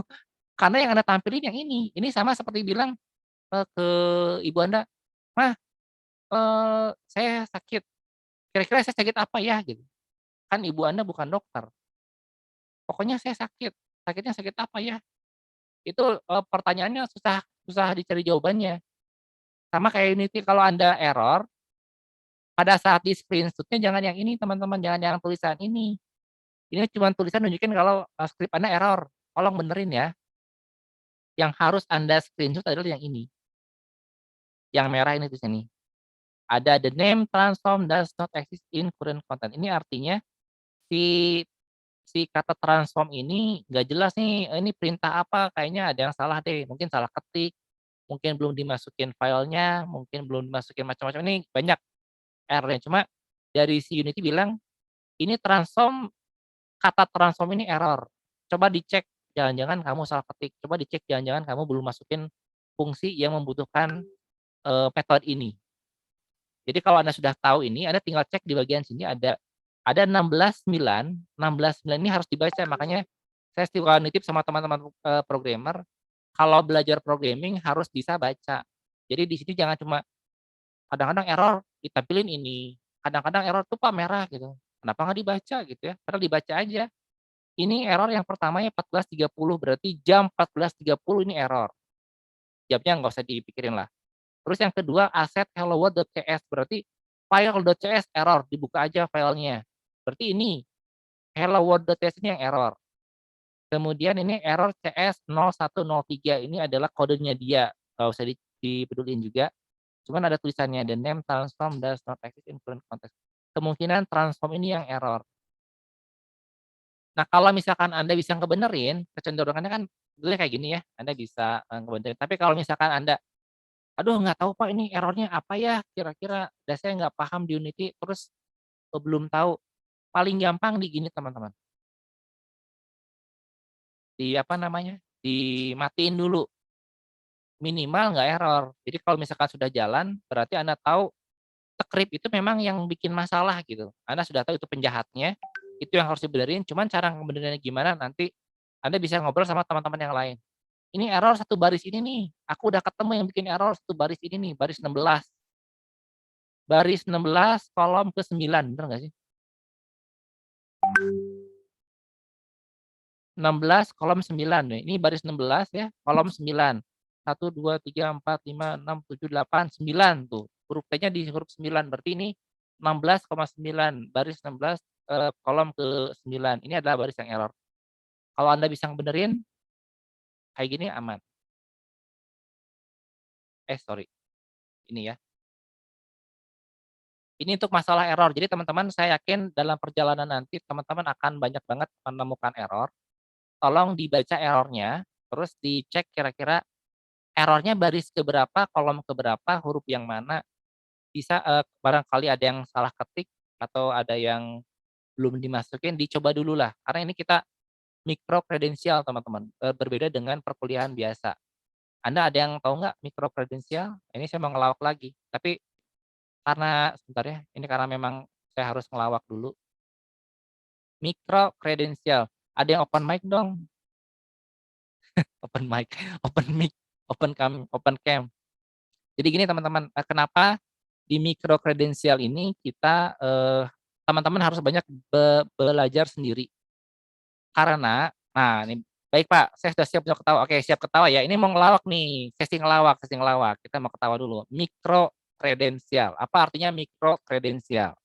karena yang Anda tampilin yang ini. Ini sama seperti bilang, ke ibu Anda, "Mah, saya sakit, kira-kira saya sakit apa ya?" Gitu. Kan ibu Anda bukan dokter. "Pokoknya saya sakit, sakitnya sakit apa ya?" Itu, pertanyaannya susah susah dicari jawabannya. Sama kayak Unity kalau Anda error, pada saat di screenshot-nya jangan yang ini teman-teman, jangan yang tulisan ini. Ini cuman tulisan nunjukin kalau, skrip Anda error, tolong benerin ya. Yang harus Anda screenshot adalah yang ini, yang merah ini tulisan ini. Ada the name transform does not exist in current content. Ini artinya si si kata transform ini nggak jelas nih, ini perintah apa, kayaknya ada yang salah deh, mungkin salah ketik, mungkin belum dimasukin filenya, mungkin belum dimasukin macam-macam, ini banyak error-nya. Cuma dari si Unity bilang, ini transform, kata transform ini error. Coba dicek, jangan-jangan kamu salah ketik, coba dicek jangan-jangan kamu belum masukin fungsi yang membutuhkan, metode ini. Jadi kalau Anda sudah tahu ini, Anda tinggal cek di bagian sini ada 16.9, 16.9 ini harus dibaca. Makanya saya suka nitip sama teman-teman, programmer, kalau belajar programming harus bisa baca. Jadi di sini jangan cuma kadang-kadang error ditampilin ini, kadang-kadang error tuh Pak merah gitu, kenapa nggak dibaca gitu ya, padahal dibaca aja. Ini error yang pertamanya 14.30 berarti jam 14.30 ini error, jamnya nggak usah dipikirin lah. Terus yang kedua aset helloworld.cs berarti file.cs error, dibuka aja filenya. Berarti ini helloworld.cs ini yang error. Kemudian ini error CS0103 ini adalah kodenya dia, nggak usah dipedulin juga. Cuman ada tulisannya the name transform does not exist in current context. Kemungkinan transform ini yang error. Nah, kalau misalkan Anda bisa ngebenerin, kecenderungannya kan sebetulnya kayak gini ya, Anda bisa, ngebenerin. Tapi kalau misalkan Anda, "Aduh nggak tahu Pak ini errornya apa ya kira-kira, dan saya nggak paham di Unity, terus, belum tahu." Paling gampang di gini teman-teman, di apa namanya, dimatiin dulu. minimal nggak error. Jadi kalau misalkan sudah jalan, berarti Anda tahu script itu memang yang bikin masalah gitu. Anda sudah tahu itu penjahatnya, itu yang harus dibenerin, cuman cara ngebenerinnya gimana nanti Anda bisa ngobrol sama teman-teman yang lain. Ini error satu baris ini nih, aku udah ketemu yang bikin error satu baris ini nih, baris 16. Baris 16 kolom ke-9, bener nggak sih? 16 kolom 9 nih. Ini baris 16 ya, kolom 9. 1, 2, 3, 4, 5, 6, 7, 8, 9 tuh. Huruf T-nya di huruf 9. Berarti ini 16,9. Baris 16 kolom ke-9. Ini adalah baris yang error. Kalau Anda bisa ngebenerin, kayak gini aman. Sorry. Ini ya. Ini untuk masalah error. Jadi teman-teman saya yakin dalam perjalanan nanti teman-teman akan banyak banget menemukan error. Tolong dibaca errornya, terus dicek kira-kira errornya baris keberapa, kolom keberapa, huruf yang mana. Bisa barangkali ada yang salah ketik atau ada yang belum dimasukin, dicoba dulu lah. Karena ini kita mikro kredensial teman-teman, berbeda dengan perkuliahan biasa. Anda ada yang tahu nggak mikro kredensial? Ini saya mau ngelawak lagi, tapi karena sebentar ya, ini karena memang saya harus ngelawak dulu. Mikro kredensial, ada yang open mic dong? Open mic, open mic, open cam. Jadi gini teman-teman, kenapa di mikro kredensial ini kita teman-teman harus banyak belajar sendiri. Karena, nah ini baik Pak, saya sudah siap untuk ketawa. Oke, siap ketawa ya. Ini mau ngelawak nih, sesi ngelawak. Kita mau ketawa dulu. Mikro kredensial. Apa artinya mikro kredensial?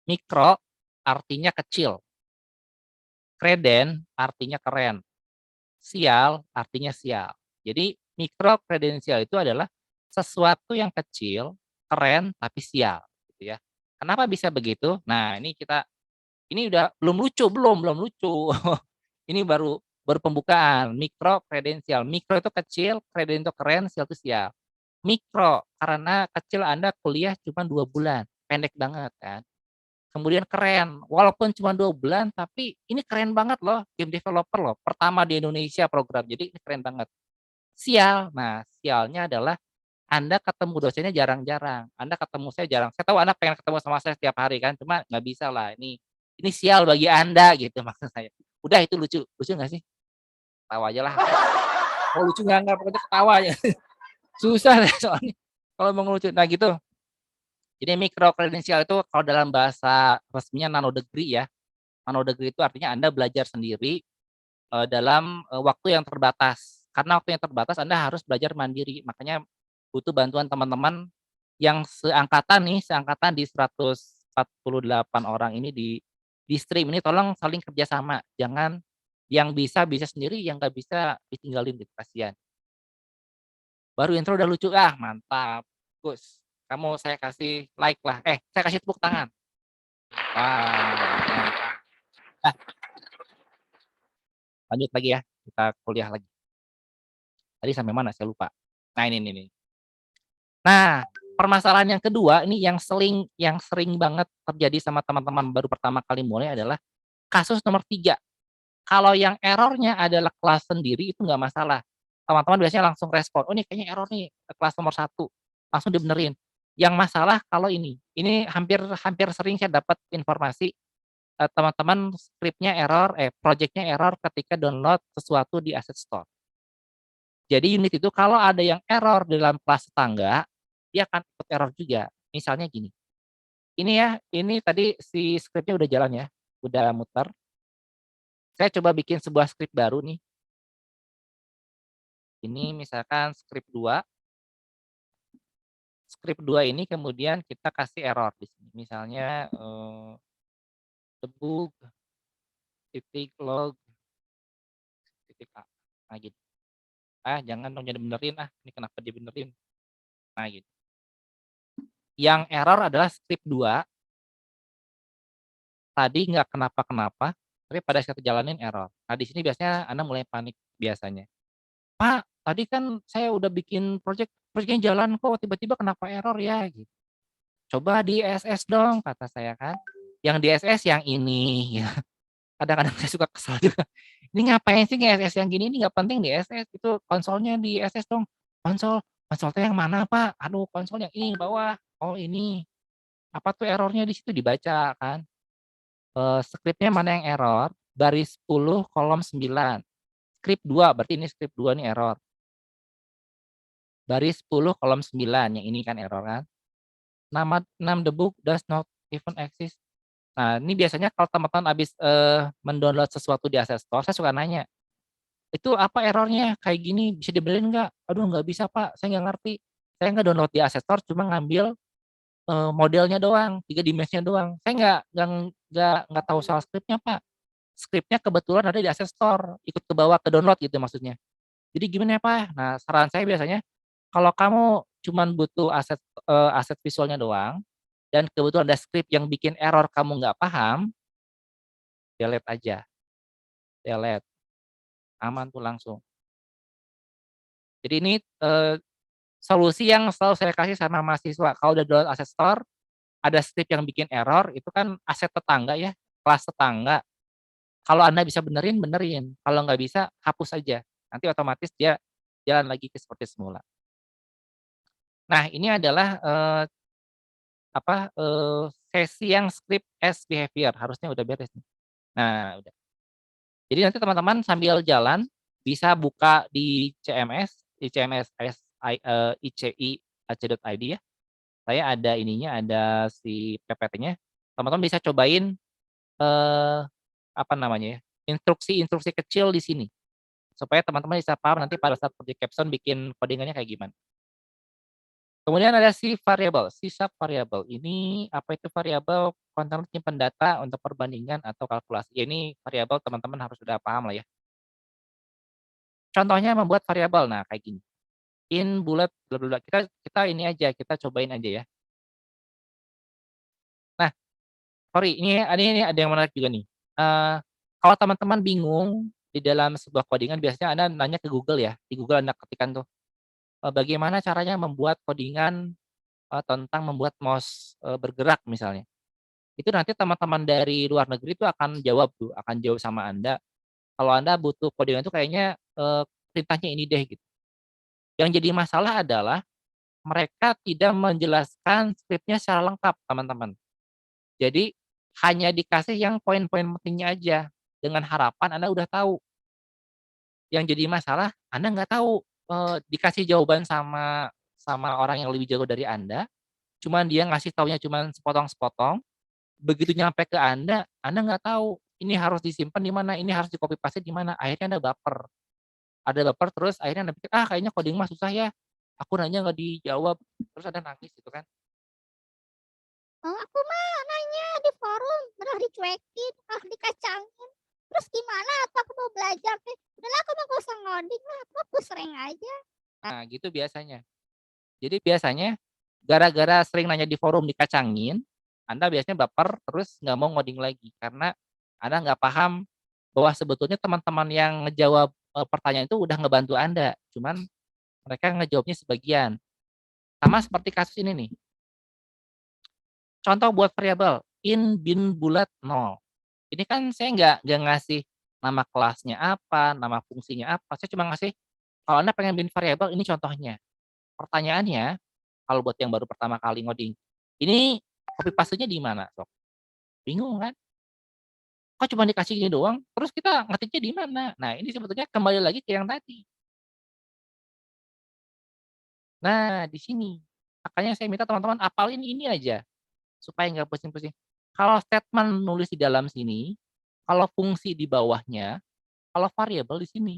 Mikro artinya kecil. Kreden artinya keren. Sial artinya sial. Jadi mikro kredensial itu adalah sesuatu yang kecil, keren tapi sial gitu ya. Kenapa bisa begitu? Nah, ini udah belum lucu. Ini baru pembukaan, mikro kredensial. Mikro itu kecil, kreden itu keren, sial itu sial. Mikro karena kecil Anda kuliah cuma 2 bulan, pendek banget kan. Kemudian keren, walaupun cuma 2 bulan, tapi ini keren banget loh, game developer loh, pertama di Indonesia program, jadi ini keren banget. Sial, nah sialnya adalah Anda ketemu dosennya jarang-jarang, Anda ketemu saya jarang. Saya tahu Anda pengen ketemu sama saya setiap hari kan, cuma nggak bisa lah, ini sial bagi Anda gitu maksud saya. Udah itu lucu nggak sih? Tawa aja lah. Kalau lucu nggak, pokoknya ketawa aja. Susah deh soalnya kalau mau ngelucu. Nah gitu. Jadi mikro kredensial itu kalau dalam bahasa resminya nano degree ya. Nano degree itu artinya Anda belajar sendiri dalam waktu yang terbatas. Karena waktu yang terbatas Anda harus belajar mandiri. Makanya butuh bantuan teman-teman yang seangkatan di 148 orang ini di stream ini, tolong saling kerjasama. Jangan yang bisa sendiri, yang nggak bisa ditinggalin gitu, kasihan. Baru intro udah lucu, mantap. Gus, kamu saya kasih like lah. Saya kasih tepuk tangan. Wah, mantap. Lanjut lagi ya, kita kuliah lagi. Tadi sampai mana saya lupa. Nah ini. Nah, permasalahan yang kedua ini yang sering banget terjadi sama teman-teman baru pertama kali mulai adalah kasus nomor 3. Kalau yang errornya adalah kelas sendiri itu nggak masalah. Teman-teman biasanya langsung respon, oh ini kayaknya error nih kelas nomor 1, langsung dibenerin. Yang masalah kalau ini hampir sering saya dapat informasi teman-teman script-nya error, project-nya error ketika download sesuatu di Asset Store. Jadi unit itu kalau ada yang error di dalam kelas tetangga, dia akan ikut error juga. Misalnya gini. Ini tadi si script-nya udah jalan ya, udah muter. Saya coba bikin sebuah script baru nih. Ini misalkan script 2. Script 2 ini kemudian kita kasih error di sini. Misalnya debug titik log titik A. Nah gitu. Jangan dong, jadi benerin ini kenapa dibenerin. Nah gitu. Yang error adalah script 2. Tadi nggak kenapa-kenapa, tapi pada saat jalanin error. Nah di sini biasanya Anda mulai panik biasanya. Pak, tadi kan saya udah bikin project-nya jalan kok, tiba-tiba kenapa error ya gitu. Coba di SS dong kata saya kan. Yang di SS yang ini ya. kadang-kadang saya suka kesal juga. Ini ngapain sih nge-SS yang gini, ini nggak penting di SS, itu konsolnya di SS dong. Konsol, konsol teh yang mana Pak? Aduh konsol yang ini bawah. Oh ini, apa tuh errornya di situ dibaca kan. Skripnya mana yang error, baris 10 kolom 9. Script 2, berarti ini script 2 nih error. Baris 10 kolom 9, yang ini kan error kan. Nama the book does not even exist. Nah, ini biasanya kalau teman-teman habis mendownload sesuatu di Access Store, saya suka nanya, itu apa errornya? Kayak gini bisa dibenerin nggak? Aduh nggak bisa Pak, saya nggak ngerti. Saya nggak download di Access Store, cuma ngambil modelnya doang, 3 dimensinya doang. Saya nggak tahu soal skripnya Pak. Skripnya kebetulan ada di Access Store, ikut ke bawah ke download gitu maksudnya. Jadi gimana ya Pak? Nah, saran saya biasanya kalau kamu cuman butuh aset visualnya doang, dan kebetulan ada script yang bikin error kamu nggak paham, delete aja, delete, aman tuh langsung. Jadi ini solusi yang selalu saya kasih sama mahasiswa. Kalau udah download Asset Store, ada script yang bikin error, itu kan aset tetangga ya, kelas tetangga. Kalau Anda bisa benerin, benerin. Kalau nggak bisa, hapus aja. Nanti otomatis dia jalan lagi ke seperti semula. Nah, ini adalah sesi yang script as behavior, harusnya udah beres nih. Nah, udah. Jadi nanti teman-teman sambil jalan bisa buka di CMS, di CMS ICI.ac.id ya. Saya ada ininya, ada si PPT-nya. Teman-teman bisa cobain namanya ya, instruksi-instruksi kecil di sini. Supaya teman-teman bisa paham nanti pada saat project capstone bikin codingannya kayak gimana. Kemudian ada si variabel, si sub variabel. Ini apa itu variabel? Konten simpan data untuk perbandingan atau kalkulasi. Ya, ini variabel teman-teman harus sudah paham lah ya. Contohnya membuat variabel. Nah, kayak gini. In bullet bla bla bla. Kita ini aja, kita cobain aja ya. Nah, sorry, ini ada yang menarik juga nih. Kalau teman-teman bingung di dalam sebuah codingan, biasanya Anda nanya ke Google ya. Di Google Anda ketikkan tuh, bagaimana caranya membuat codingan tentang membuat mouse bergerak misalnya. Itu nanti teman-teman dari luar negeri itu akan jawab tuh, akan jawab sama Anda. Kalau Anda butuh codingan itu kayaknya perintahnya ini deh gitu. Yang jadi masalah adalah mereka tidak menjelaskan skripnya secara lengkap, teman-teman. Jadi hanya dikasih yang poin-poin pentingnya aja, dengan harapan Anda udah tahu. Yang jadi masalah, Anda nggak tahu, dikasih jawaban sama orang yang lebih jago dari Anda, cuman dia ngasih taunya cuman sepotong-sepotong, begitu nyampe ke Anda nggak tahu, ini harus disimpan di mana, ini harus di-copy paste di mana, akhirnya Anda baper. Ada baper terus akhirnya Anda pikir, kayaknya coding mah susah ya, aku nanya nggak dijawab, terus Anda nangis gitu kan. Oh, aku mah nanya di forum, malah dicuekin, malah dikacangin. Terus gimana atau aku mau belajar teh? Udahlah aku mah gak usah ngoding lah, aku sering aja. Nah, gitu biasanya. Jadi biasanya gara-gara sering nanya di forum dikacangin, Anda biasanya baper terus nggak mau ngoding lagi karena Anda nggak paham bahwa sebetulnya teman-teman yang ngejawab pertanyaan itu udah ngebantu Anda, cuman mereka ngejawabnya sebagian. Sama seperti kasus ini nih. Contoh buat variabel in bin bulat 0. Ini kan saya nggak ngasih nama kelasnya apa, nama fungsinya apa. Saya cuma ngasih kalau Anda pengen bin variabel ini contohnya. Pertanyaannya, kalau buat yang baru pertama kali ngoding, ini copy paste-nya di mana, Sok? Bingung kan? Kok cuma dikasih gini doang, terus kita ngetiknya di mana? Nah, ini sebetulnya kembali lagi ke yang tadi. Nah, di sini. Makanya saya minta teman-teman apalin ini aja, supaya nggak pusing-pusing. Kalau statement nulis di dalam sini, kalau fungsi di bawahnya, kalau variabel di sini.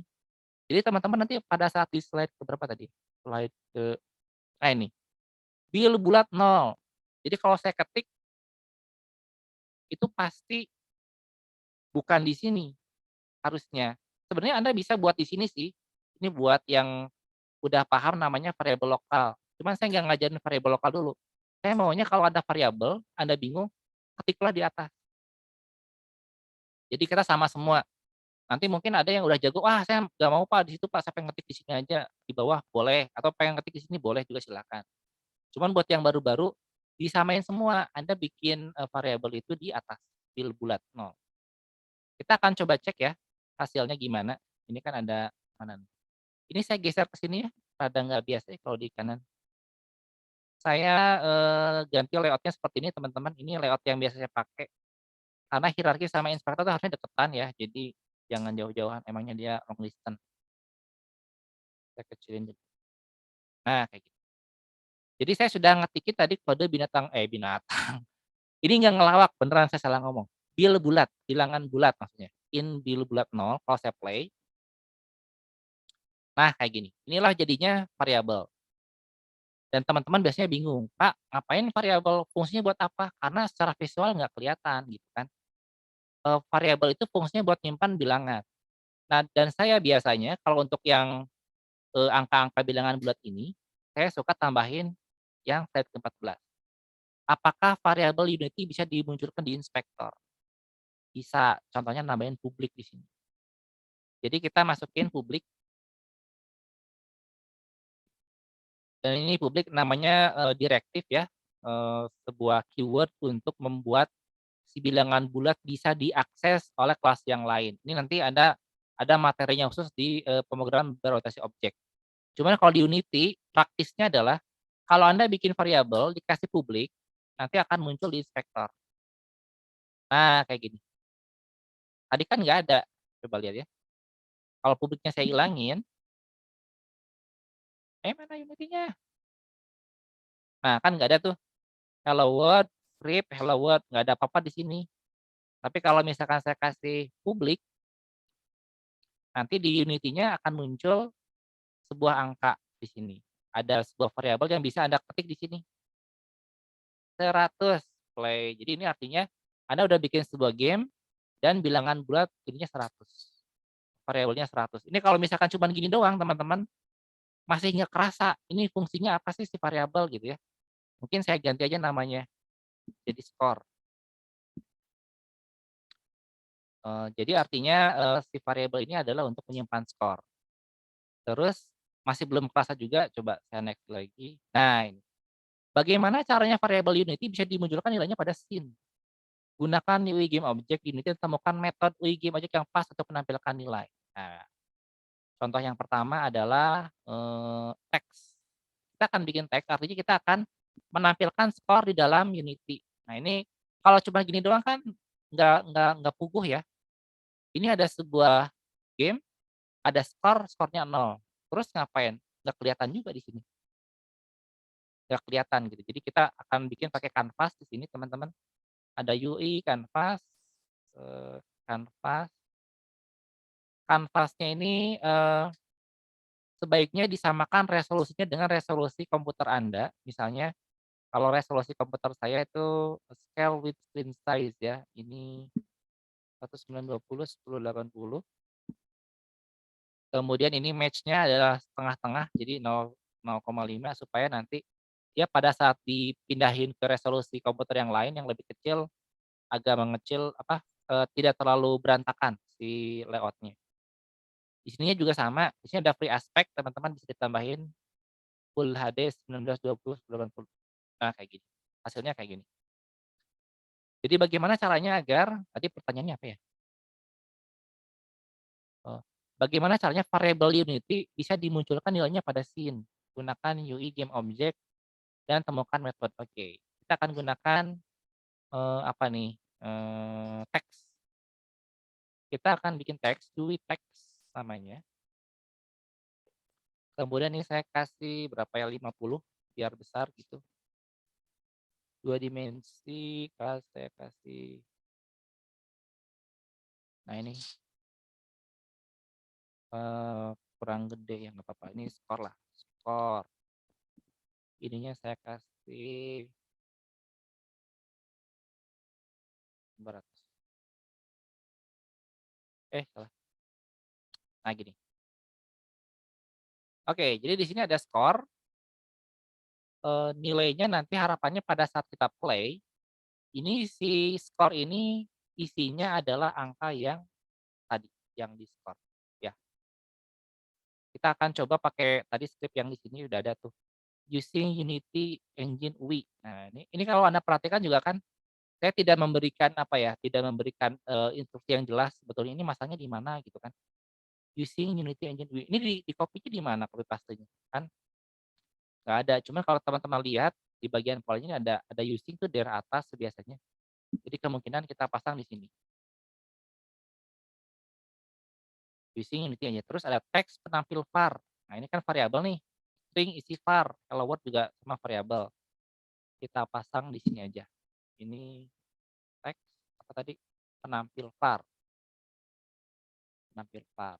Jadi teman-teman nanti pada saat di slide ke berapa tadi? Slide ke ini. Bil bulat 0. Jadi kalau saya ketik itu pasti bukan di sini harusnya. Sebenarnya Anda bisa buat di sini sih. Ini buat yang udah paham namanya variabel lokal. Cuman saya nggak ngajarin variabel lokal dulu. Saya maunya kalau ada variabel, Anda bingung, ketiklah di atas. Jadi kita sama semua. Nanti mungkin ada yang udah jago, saya nggak mau Pak di situ Pak, saya pengen ngetik di sini aja, di bawah boleh, atau pengen ngetik di sini boleh juga silakan. Cuman buat yang baru-baru, disamain semua, Anda bikin variabel itu di atas, bil bulat 0. Kita akan coba cek ya, hasilnya gimana. Ini kan ada mana nih. Ini saya geser ke sini ya, rada nggak biasa ya kalau di kanan. Saya, ganti layout-nya seperti ini teman-teman, ini layout yang biasa saya pakai. Karena hierarki sama inspektor tuh harusnya deketan ya, jadi jangan jauh-jauhan, emangnya dia long distance. Saya kecilin dulu. Nah, kayak gitu. Jadi saya sudah ngetikin tadi kode binatang binatang, ini nggak ngelawak, beneran saya salah ngomong. Bil bulat, bilangan bulat maksudnya. In bil bulat 0, kalau saya play, nah kayak gini. Inilah jadinya variabel. Dan teman-teman biasanya bingung, "Pak, ngapain variabel, fungsinya buat apa?" Karena secara visual nggak kelihatan gitu kan. Variabel itu fungsinya buat nyimpan bilangan. Nah, dan saya biasanya kalau untuk yang, angka-angka bilangan bulat ini, saya suka tambahin yang slide ke-14. Apakah variabel Unity bisa dimunculkan di inspektor? Bisa, contohnya nambahin publik di sini. Jadi kita masukin publik, dan ini publik namanya, direktif ya, sebuah keyword untuk membuat si bilangan bulat bisa diakses oleh kelas yang lain. Ini nanti ada materinya khusus di, pemrograman berorientasi objek. Cuman kalau di Unity, praktisnya adalah kalau Anda bikin variabel dikasih publik, nanti akan muncul di inspektor. Nah, kayak gini. Tadi kan nggak ada, coba lihat ya. Kalau publiknya saya ilangin, mana Unity-nya? Nah, kan nggak ada tuh, hello world, script, hello world, nggak ada apa-apa di sini. Tapi kalau misalkan saya kasih publik, nanti di Unity-nya akan muncul sebuah angka di sini. Ada sebuah variabel yang bisa Anda ketik di sini. 100 play. Jadi ini artinya Anda udah bikin sebuah game dan bilangan bulat ininya 100. Variabelnya 100. Ini kalau misalkan cuma gini doang teman-teman, masih nggak kerasa ini fungsinya apa sih si variabel gitu ya. Mungkin saya ganti aja namanya jadi skor. Jadi artinya si variabel ini adalah untuk menyimpan skor. Terus masih belum kerasa juga, coba saya next lagi. Nah ini. Bagaimana caranya variabel Unity bisa dimunculkan nilainya pada scene? Gunakan UI Game Object di Unity dan temukan metode UI Game Object yang pas untuk menampilkan nilai. Nah, contoh yang pertama adalah teks. Kita akan bikin teks, artinya kita akan menampilkan skor di dalam Unity. Nah ini kalau cuma gini doang kan nggak puguh ya. Ini ada sebuah game, ada skornya 0. Terus ngapain? Nggak kelihatan juga di sini. Nggak kelihatan gitu. Jadi kita akan bikin pakai kanvas di sini teman-teman. Ada UI, kanvas, kanvas. Kanvasnya ini sebaiknya disamakan resolusinya dengan resolusi komputer Anda. Misalnya kalau resolusi komputer saya itu scale with screen size ya. Ini 1920 1080. Kemudian ini match-nya adalah setengah-tengah, jadi 0,5 supaya nanti dia pada saat dipindahin ke resolusi komputer yang lain yang lebih kecil, agak mengecil tidak terlalu berantakan si layout-nya. Di sininya juga sama, di sini ada free aspect, teman-teman bisa ditambahin full HD 1920 1080. Nah, kayak gini. Hasilnya kayak gini. Jadi bagaimana caranya agar tadi pertanyaannya apa ya? Bagaimana caranya variabel Unity bisa dimunculkan nilainya pada scene? Gunakan UI Game Object dan temukan metode. Oke, kita akan gunakan apa nih? Teks. Kita akan bikin teks, UI teks namanya. Kemudian ini saya kasih berapa ya, 50 biar besar gitu. 2 dimensi, saya kasih. Nah ini kurang gede ya, nggak apa-apa. Ini skor lah, skor. Ininya saya kasih 200. Salah. Nah gini. Oke, jadi di sini ada skor. Nilainya nanti harapannya pada saat kita play, ini si skor ini isinya adalah angka yang tadi, yang di-skor, ya. Kita akan coba pakai tadi script yang di sini udah ada tuh, using Unity Engine UI. Nah ini kalau Anda perhatikan juga kan, saya tidak memberikan apa ya, tidak memberikan, instruksi yang jelas sebetulnya ini masangnya di mana gitu kan. Using Unity Engine, ini di copy-nya di mana copy paste-nya? Kan nggak ada, cuman kalau teman-teman lihat di bagian polanya ada using tuh daerah atas biasanya. Jadi kemungkinan kita pasang di sini. Using Unity Engine, terus ada teks penampil var. Nah, ini kan variabel nih, string isi var, hello world juga sama variabel. Kita pasang di sini aja. Ini teks apa tadi? Penampil var. Penampil var.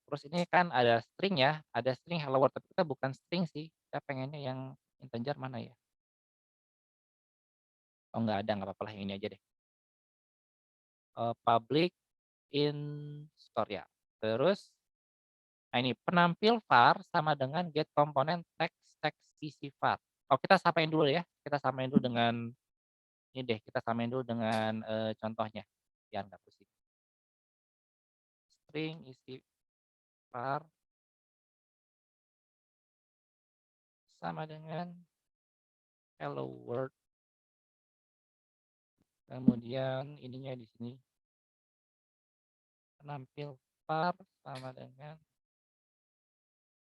Terus ini kan ada string ya, ada string hello world, tapi kita bukan string sih. Kita pengennya yang integer mana ya? Oh nggak ada, nggak apa-apa lah yang ini aja deh. Public in store ya. Terus, nah ini penampil var sama dengan get komponen text isi var. Oh kita samain dulu ya, kita samain dulu dengan ini deh, kita samain dulu dengan contohnya, biar nggak pusing. String isi var sama dengan hello world. Kemudian ininya di sini penampil var sama dengan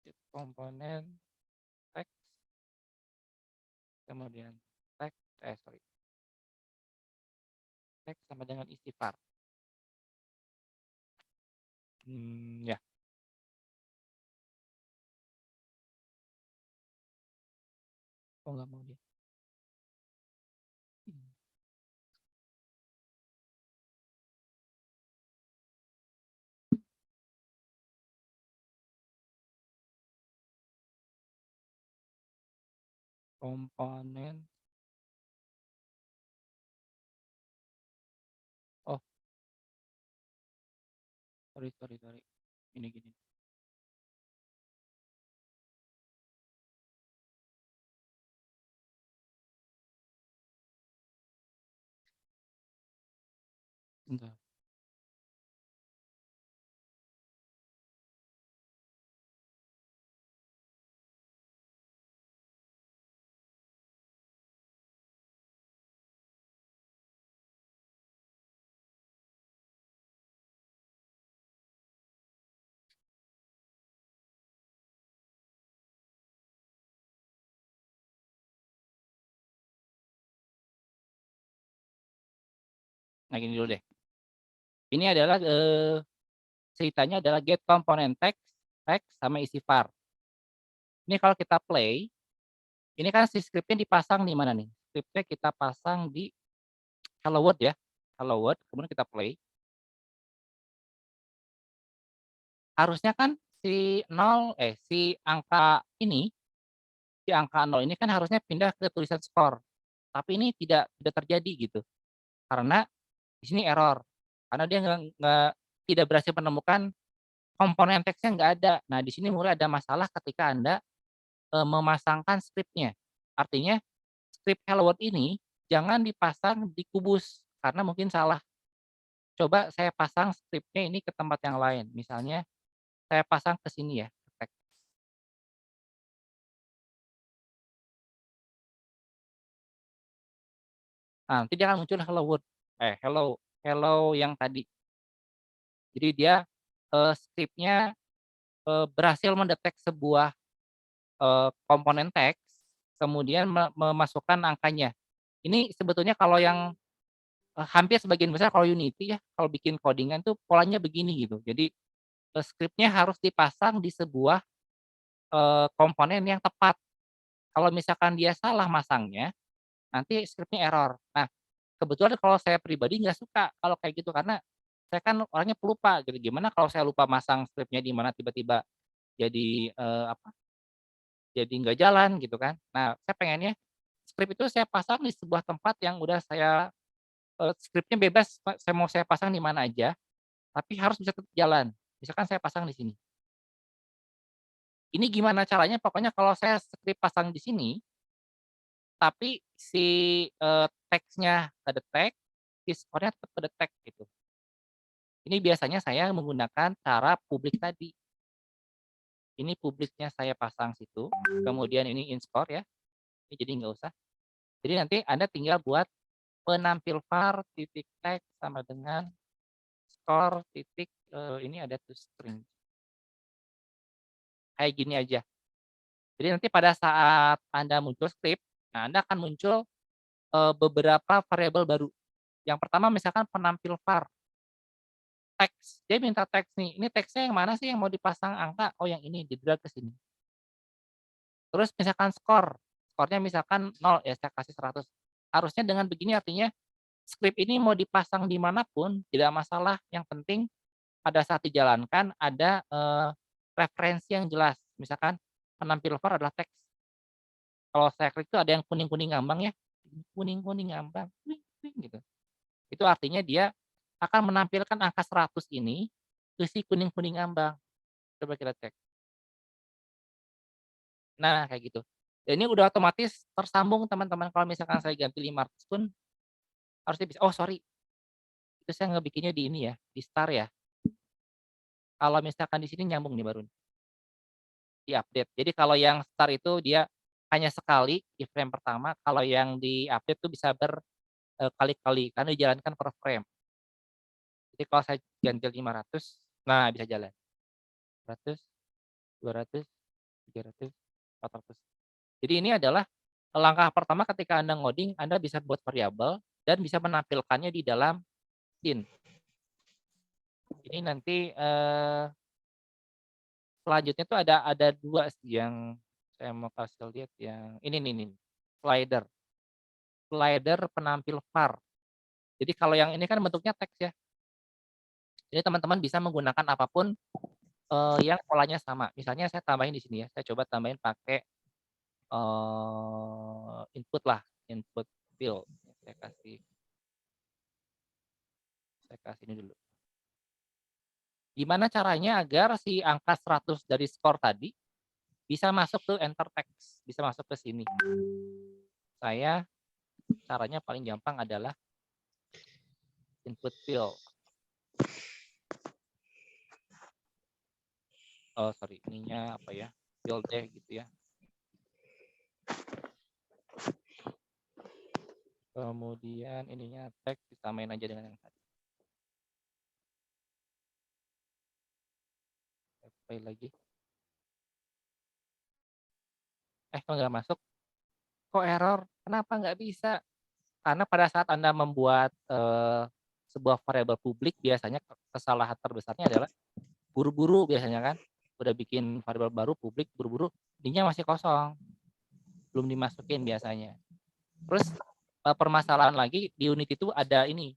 get komponen text, kemudian text text sama dengan isi var. Ya. Oh nggak mau dia. Komponen. Oh. Sorry. Ini gini. Bentar. Nah gini dulu deh. Ini adalah ceritanya adalah get komponen text sama isi var. Ini kalau kita play, ini kan si scriptnya dipasang di mana nih? Scriptnya kita pasang di hello world ya. Hello world, kemudian kita play. Harusnya kan si angka ini, si angka 0 ini kan harusnya pindah ke tulisan skor. Tapi ini tidak terjadi gitu. Karena di sini error. Karena dia tidak berhasil menemukan komponen teksnya nggak ada. Nah, di sini mulai ada masalah ketika Anda memasangkan script-nya. Artinya script hello world ini jangan dipasang di kubus karena mungkin salah. Coba saya pasang script-nya ini ke tempat yang lain. Misalnya saya pasang ke sini ya, ke teks. Nah, nanti dia akan muncul hello world. Hello yang tadi. Jadi dia script-nya berhasil mendetek sebuah komponen teks, kemudian memasukkan angkanya. Ini sebetulnya kalau yang hampir sebagian besar kalau Unity ya, kalau bikin codingan tuh polanya begini gitu. Jadi script-nya harus dipasang di sebuah komponen yang tepat. Kalau misalkan dia salah masangnya, nanti script-nya error. Nah, kebetulan kalau saya pribadi nggak suka kalau kayak gitu karena saya kan orangnya pelupa gitu. Gimana kalau saya lupa masang script-nya di mana tiba-tiba jadi jadi nggak jalan gitu kan. Nah, saya pengennya script itu saya pasang di sebuah tempat yang udah saya script bebas, saya pasang di mana aja, tapi harus bisa tetap jalan. Misalkan saya pasang di sini. Ini gimana caranya pokoknya kalau saya script pasang di sini, tapi si, teksnya kedetek, si skornya tetap kedetek gitu. Ini biasanya saya menggunakan cara publik tadi. Ini publiknya saya pasang situ, kemudian ini in score ya, ini jadi nggak usah. Jadi nanti Anda tinggal buat penampil var titik text sama dengan score titik ini ada to string. Kayak gini aja. Jadi nanti pada saat Anda muncul script, nah Anda akan muncul beberapa variabel baru. Yang pertama misalkan penampil var teks. Dia minta teks nih. Ini teksnya yang mana sih yang mau dipasang angka? Oh yang ini, di-drag ke sini. Terus misalkan skor. Skornya misalkan 0, ya saya kasih 100. Harusnya dengan begini artinya script ini mau dipasang dimanapun, tidak masalah. Yang penting pada saat dijalankan ada referensi yang jelas. Misalkan penampil var adalah teks. Kalau saya klik itu ada yang kuning-kuning ngambang ya. Kuning-kuning ngambang. Gitu. Itu artinya dia akan menampilkan angka 100 ini ke si kuning-kuning ngambang. Coba kita cek. Nah, kayak gitu. Dan ini udah otomatis tersambung teman-teman. Kalau misalkan saya ganti 500 pun harusnya bisa. Oh, sorry. Itu saya ngebikinnya di ini ya, di star ya. Kalau misalkan di sini nyambung nih baru. Di update. Jadi kalau yang star itu dia hanya sekali di frame pertama. Kalau yang di update tuh bisa berkali-kali karena dijalankan per frame. Jadi kalau saya ganti 500, nah bisa jalan. 100, 200, 300, 400. Jadi ini adalah langkah pertama ketika Anda ngoding, Anda bisa buat variabel dan bisa menampilkannya di dalam scene. Ini nanti selanjutnya tuh ada dua sih yang saya mau kasih lihat yang ini nih slider. Slider penampil var. Jadi kalau yang ini kan bentuknya teks ya. Jadi teman-teman bisa menggunakan apapun yang polanya sama. Misalnya saya tambahin di sini ya. Saya coba tambahin pakai input lah, input field. Saya kasih ini dulu. Gimana caranya agar si angka 100 dari skor tadi bisa masuk ke enter text, bisa masuk ke sini. Saya caranya paling gampang adalah input field. Oh sorry, ininya apa ya? Field deh gitu ya. Kemudian ininya teks disamain aja dengan yang tadi. Play lagi. Kok nggak masuk? Kok error? Kenapa nggak bisa? Karena pada saat Anda membuat sebuah variabel publik, biasanya kesalahan terbesarnya adalah buru-buru biasanya kan. Udah bikin variabel baru publik, buru-buru, ininya masih kosong. Belum dimasukin biasanya. Terus permasalahan lagi di unit itu ada ini,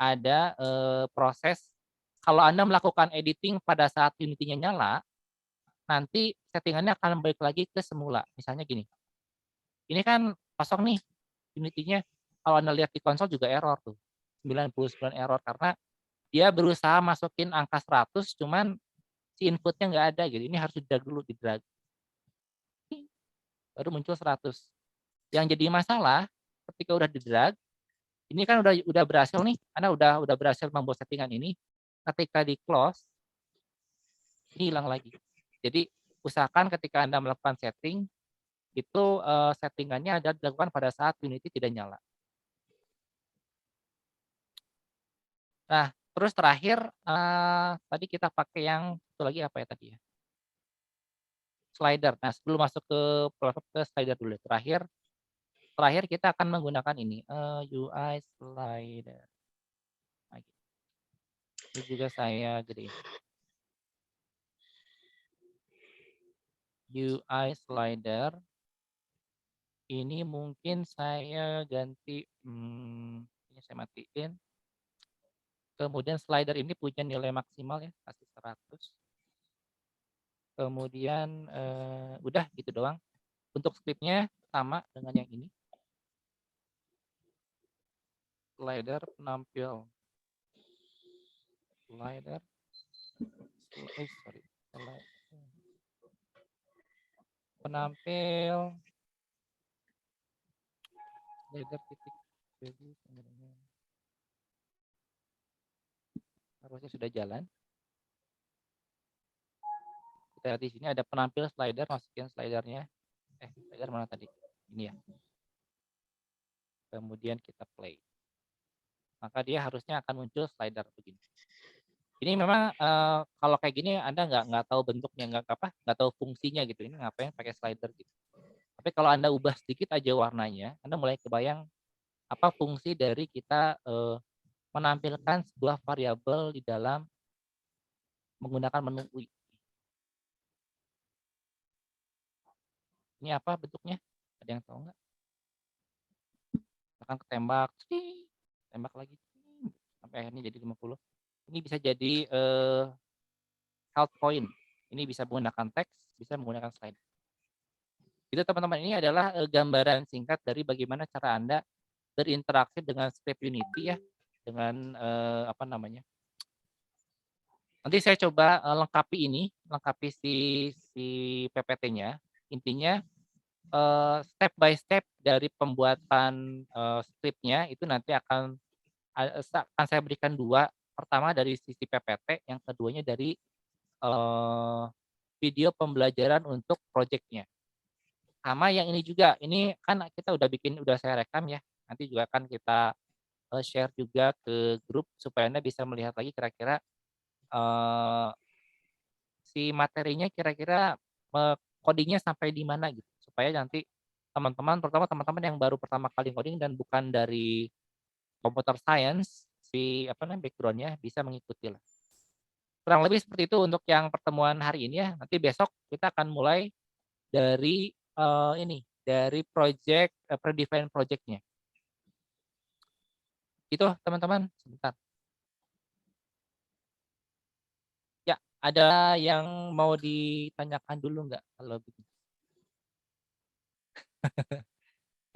ada proses kalau Anda melakukan editing pada saat Unity-nya nyala, nanti settingannya akan balik lagi ke semula. Misalnya gini, ini kan kosong nih Unity-nya. Kalau Anda lihat di konsol juga error tuh, 99 error karena dia berusaha masukin angka 100, cuman si inputnya nggak ada gitu. Ini harus di-drag dulu, di-drag. Baru muncul 100. Yang jadi masalah ketika udah di-drag, ini kan udah berhasil nih, Anda udah berhasil membuat settingan ini. Ketika di close, ini hilang lagi. Jadi usahakan ketika Anda melakukan setting, itu settingannya ada dilakukan pada saat Unity tidak nyala. Nah, terus terakhir tadi kita pakai yang satu lagi apa ya tadi ya? Slider. Nah, sebelum masuk ke slider dulu. Terakhir kita akan menggunakan ini UI slider. Ini juga saya gedein. UI slider. Ini mungkin saya ganti, ini saya matiin. Kemudian slider ini punya nilai maksimal ya, kasih 100. Kemudian udah gitu doang. Untuk scriptnya sama dengan yang ini. Slider penampil. Slider. Penampil. Slider titik. Harusnya sudah jalan. Kita lihat di sini ada penampil slider, masukin slidernya. Slider mana tadi? Ini ya. Kemudian kita play. maka dia harusnya akan muncul slider begini. Ini memang kalau kayak gini Anda nggak tahu bentuknya, nggak tahu fungsinya gitu. Ini ngapain pakai slider gitu. Tapi kalau Anda ubah sedikit aja warnanya, Anda mulai kebayang apa fungsi dari kita menampilkan sebuah variabel di dalam menggunakan menu UI. Ini apa bentuknya? Ada yang tahu nggak? Akan ketembak, tembak lagi, sampai akhirnya jadi 50. Ini bisa jadi health point. Ini bisa menggunakan teks, bisa menggunakan slide. Itu teman-teman, ini adalah gambaran singkat dari bagaimana cara Anda berinteraksi dengan script Unity ya, dengan apa namanya. Nanti saya coba lengkapi si PPT-nya. Intinya step by step dari pembuatan script-nya itu nanti akan saya berikan 2. Pertama dari sisi PPT, yang keduanya dari video pembelajaran untuk project-nya. Sama yang ini juga, ini kan kita udah saya rekam ya. Nanti juga akan kita share juga ke grup supaya Anda bisa melihat lagi kira-kira si materinya kira-kira codingnya sampai di mana gitu. Supaya nanti teman-teman, terutama teman-teman yang baru pertama kali coding dan bukan dari computer science, si apa namanya background-nya bisa mengikuti lah. Kurang lebih seperti itu untuk yang pertemuan hari ini ya. Nanti besok kita akan mulai dari dari project predefined project-nya. Itu teman-teman, sebentar. Ya, ada yang mau ditanyakan dulu nggak kalau begitu?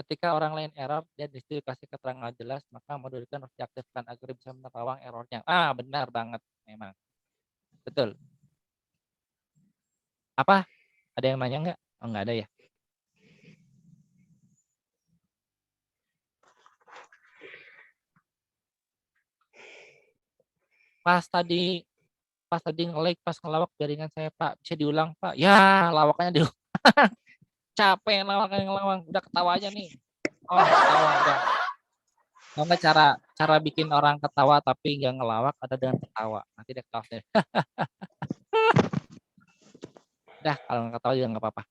Ketika orang lain error dan disitu dikasih keterangan jelas, maka modulkan harus diaktifkan agar bisa menerawang errornya. Benar banget memang. Betul. Apa? Ada yang nanya nggak? Oh, nggak ada ya. Pas tadi pas ngelawak jaringan saya Pak, bisa diulang Pak? Ya, lawakannya diulang. Capek ngelawak, udah ketawa aja nih. Oh, ketawa udah. Kalau nggak cara bikin orang ketawa tapi nggak ngelawak ada dengan ketawa. Nanti dia ketawa sendiri. Udah, kalau nggak ketawa juga nggak apa-apa.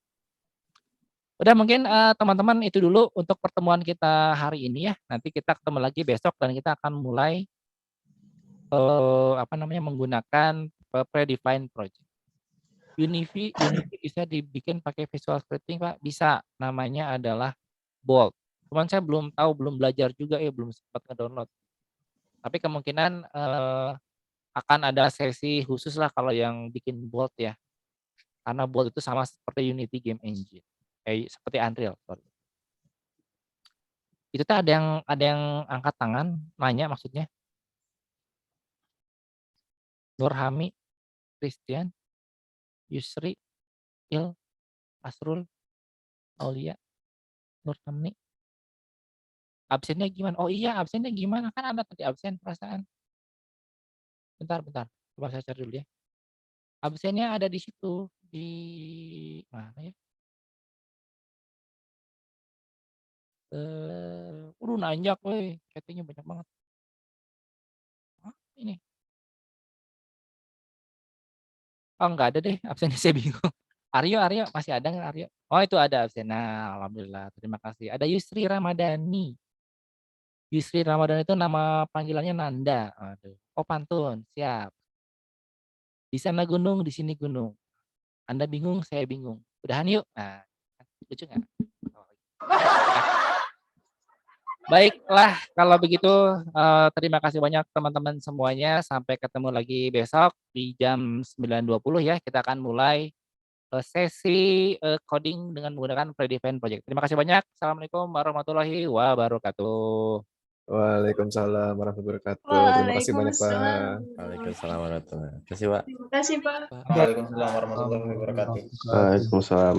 Udah mungkin teman-teman itu dulu untuk pertemuan kita hari ini ya. Nanti kita ketemu lagi besok dan kita akan mulai menggunakan predefined project. Unity bisa dibikin pakai visual scripting Pak, bisa. Namanya adalah Bolt. Cuman saya belum belajar juga ya, belum sempat ngedownload. Tapi kemungkinan akan ada sesi khusus lah kalau yang bikin Bolt ya. Karena Bolt itu sama seperti Unity Game Engine. Seperti Unreal, sorry. Itu tuh ada yang angkat tangan, nanya maksudnya. Nurhami, Christian, Yusri, Il, Asrul, Aulia, Nurtamni. Absennya gimana? Oh iya, absennya gimana? Kan ada tadi absen perasaan. Bentar. Coba saya cari dulu ya. Absennya ada di situ. Di mana ya? Nanjak weh. Chattingnya banyak banget. Ini. Oh enggak ada deh. Absennya saya bingung. Aryo, masih ada nggak Aryo? Oh itu ada absen. Nah, alhamdulillah. Terima kasih. Ada Yusri Ramadhani. Yusri Ramadhani itu nama panggilannya Nanda. Aduh. Oh pantun. Siap. Di sana gunung, di sini gunung. Anda bingung, saya bingung. Udahan yuk. Nah, lucu nggak? Baiklah, kalau begitu terima kasih banyak teman-teman semuanya. Sampai ketemu lagi besok di jam 9.20 ya. Kita akan mulai sesi coding dengan menggunakan predefined project. Terima kasih banyak. Assalamualaikum warahmatullahi wabarakatuh. Waalaikumsalam warahmatullahi wabarakatuh. Terima kasih banyak Pak. Waalaikumsalam warahmatullahi wabarakatuh. Terima kasih Pak. Terima kasih Pak. Waalaikumsalam warahmatullahi wabarakatuh. Waalaikumsalam.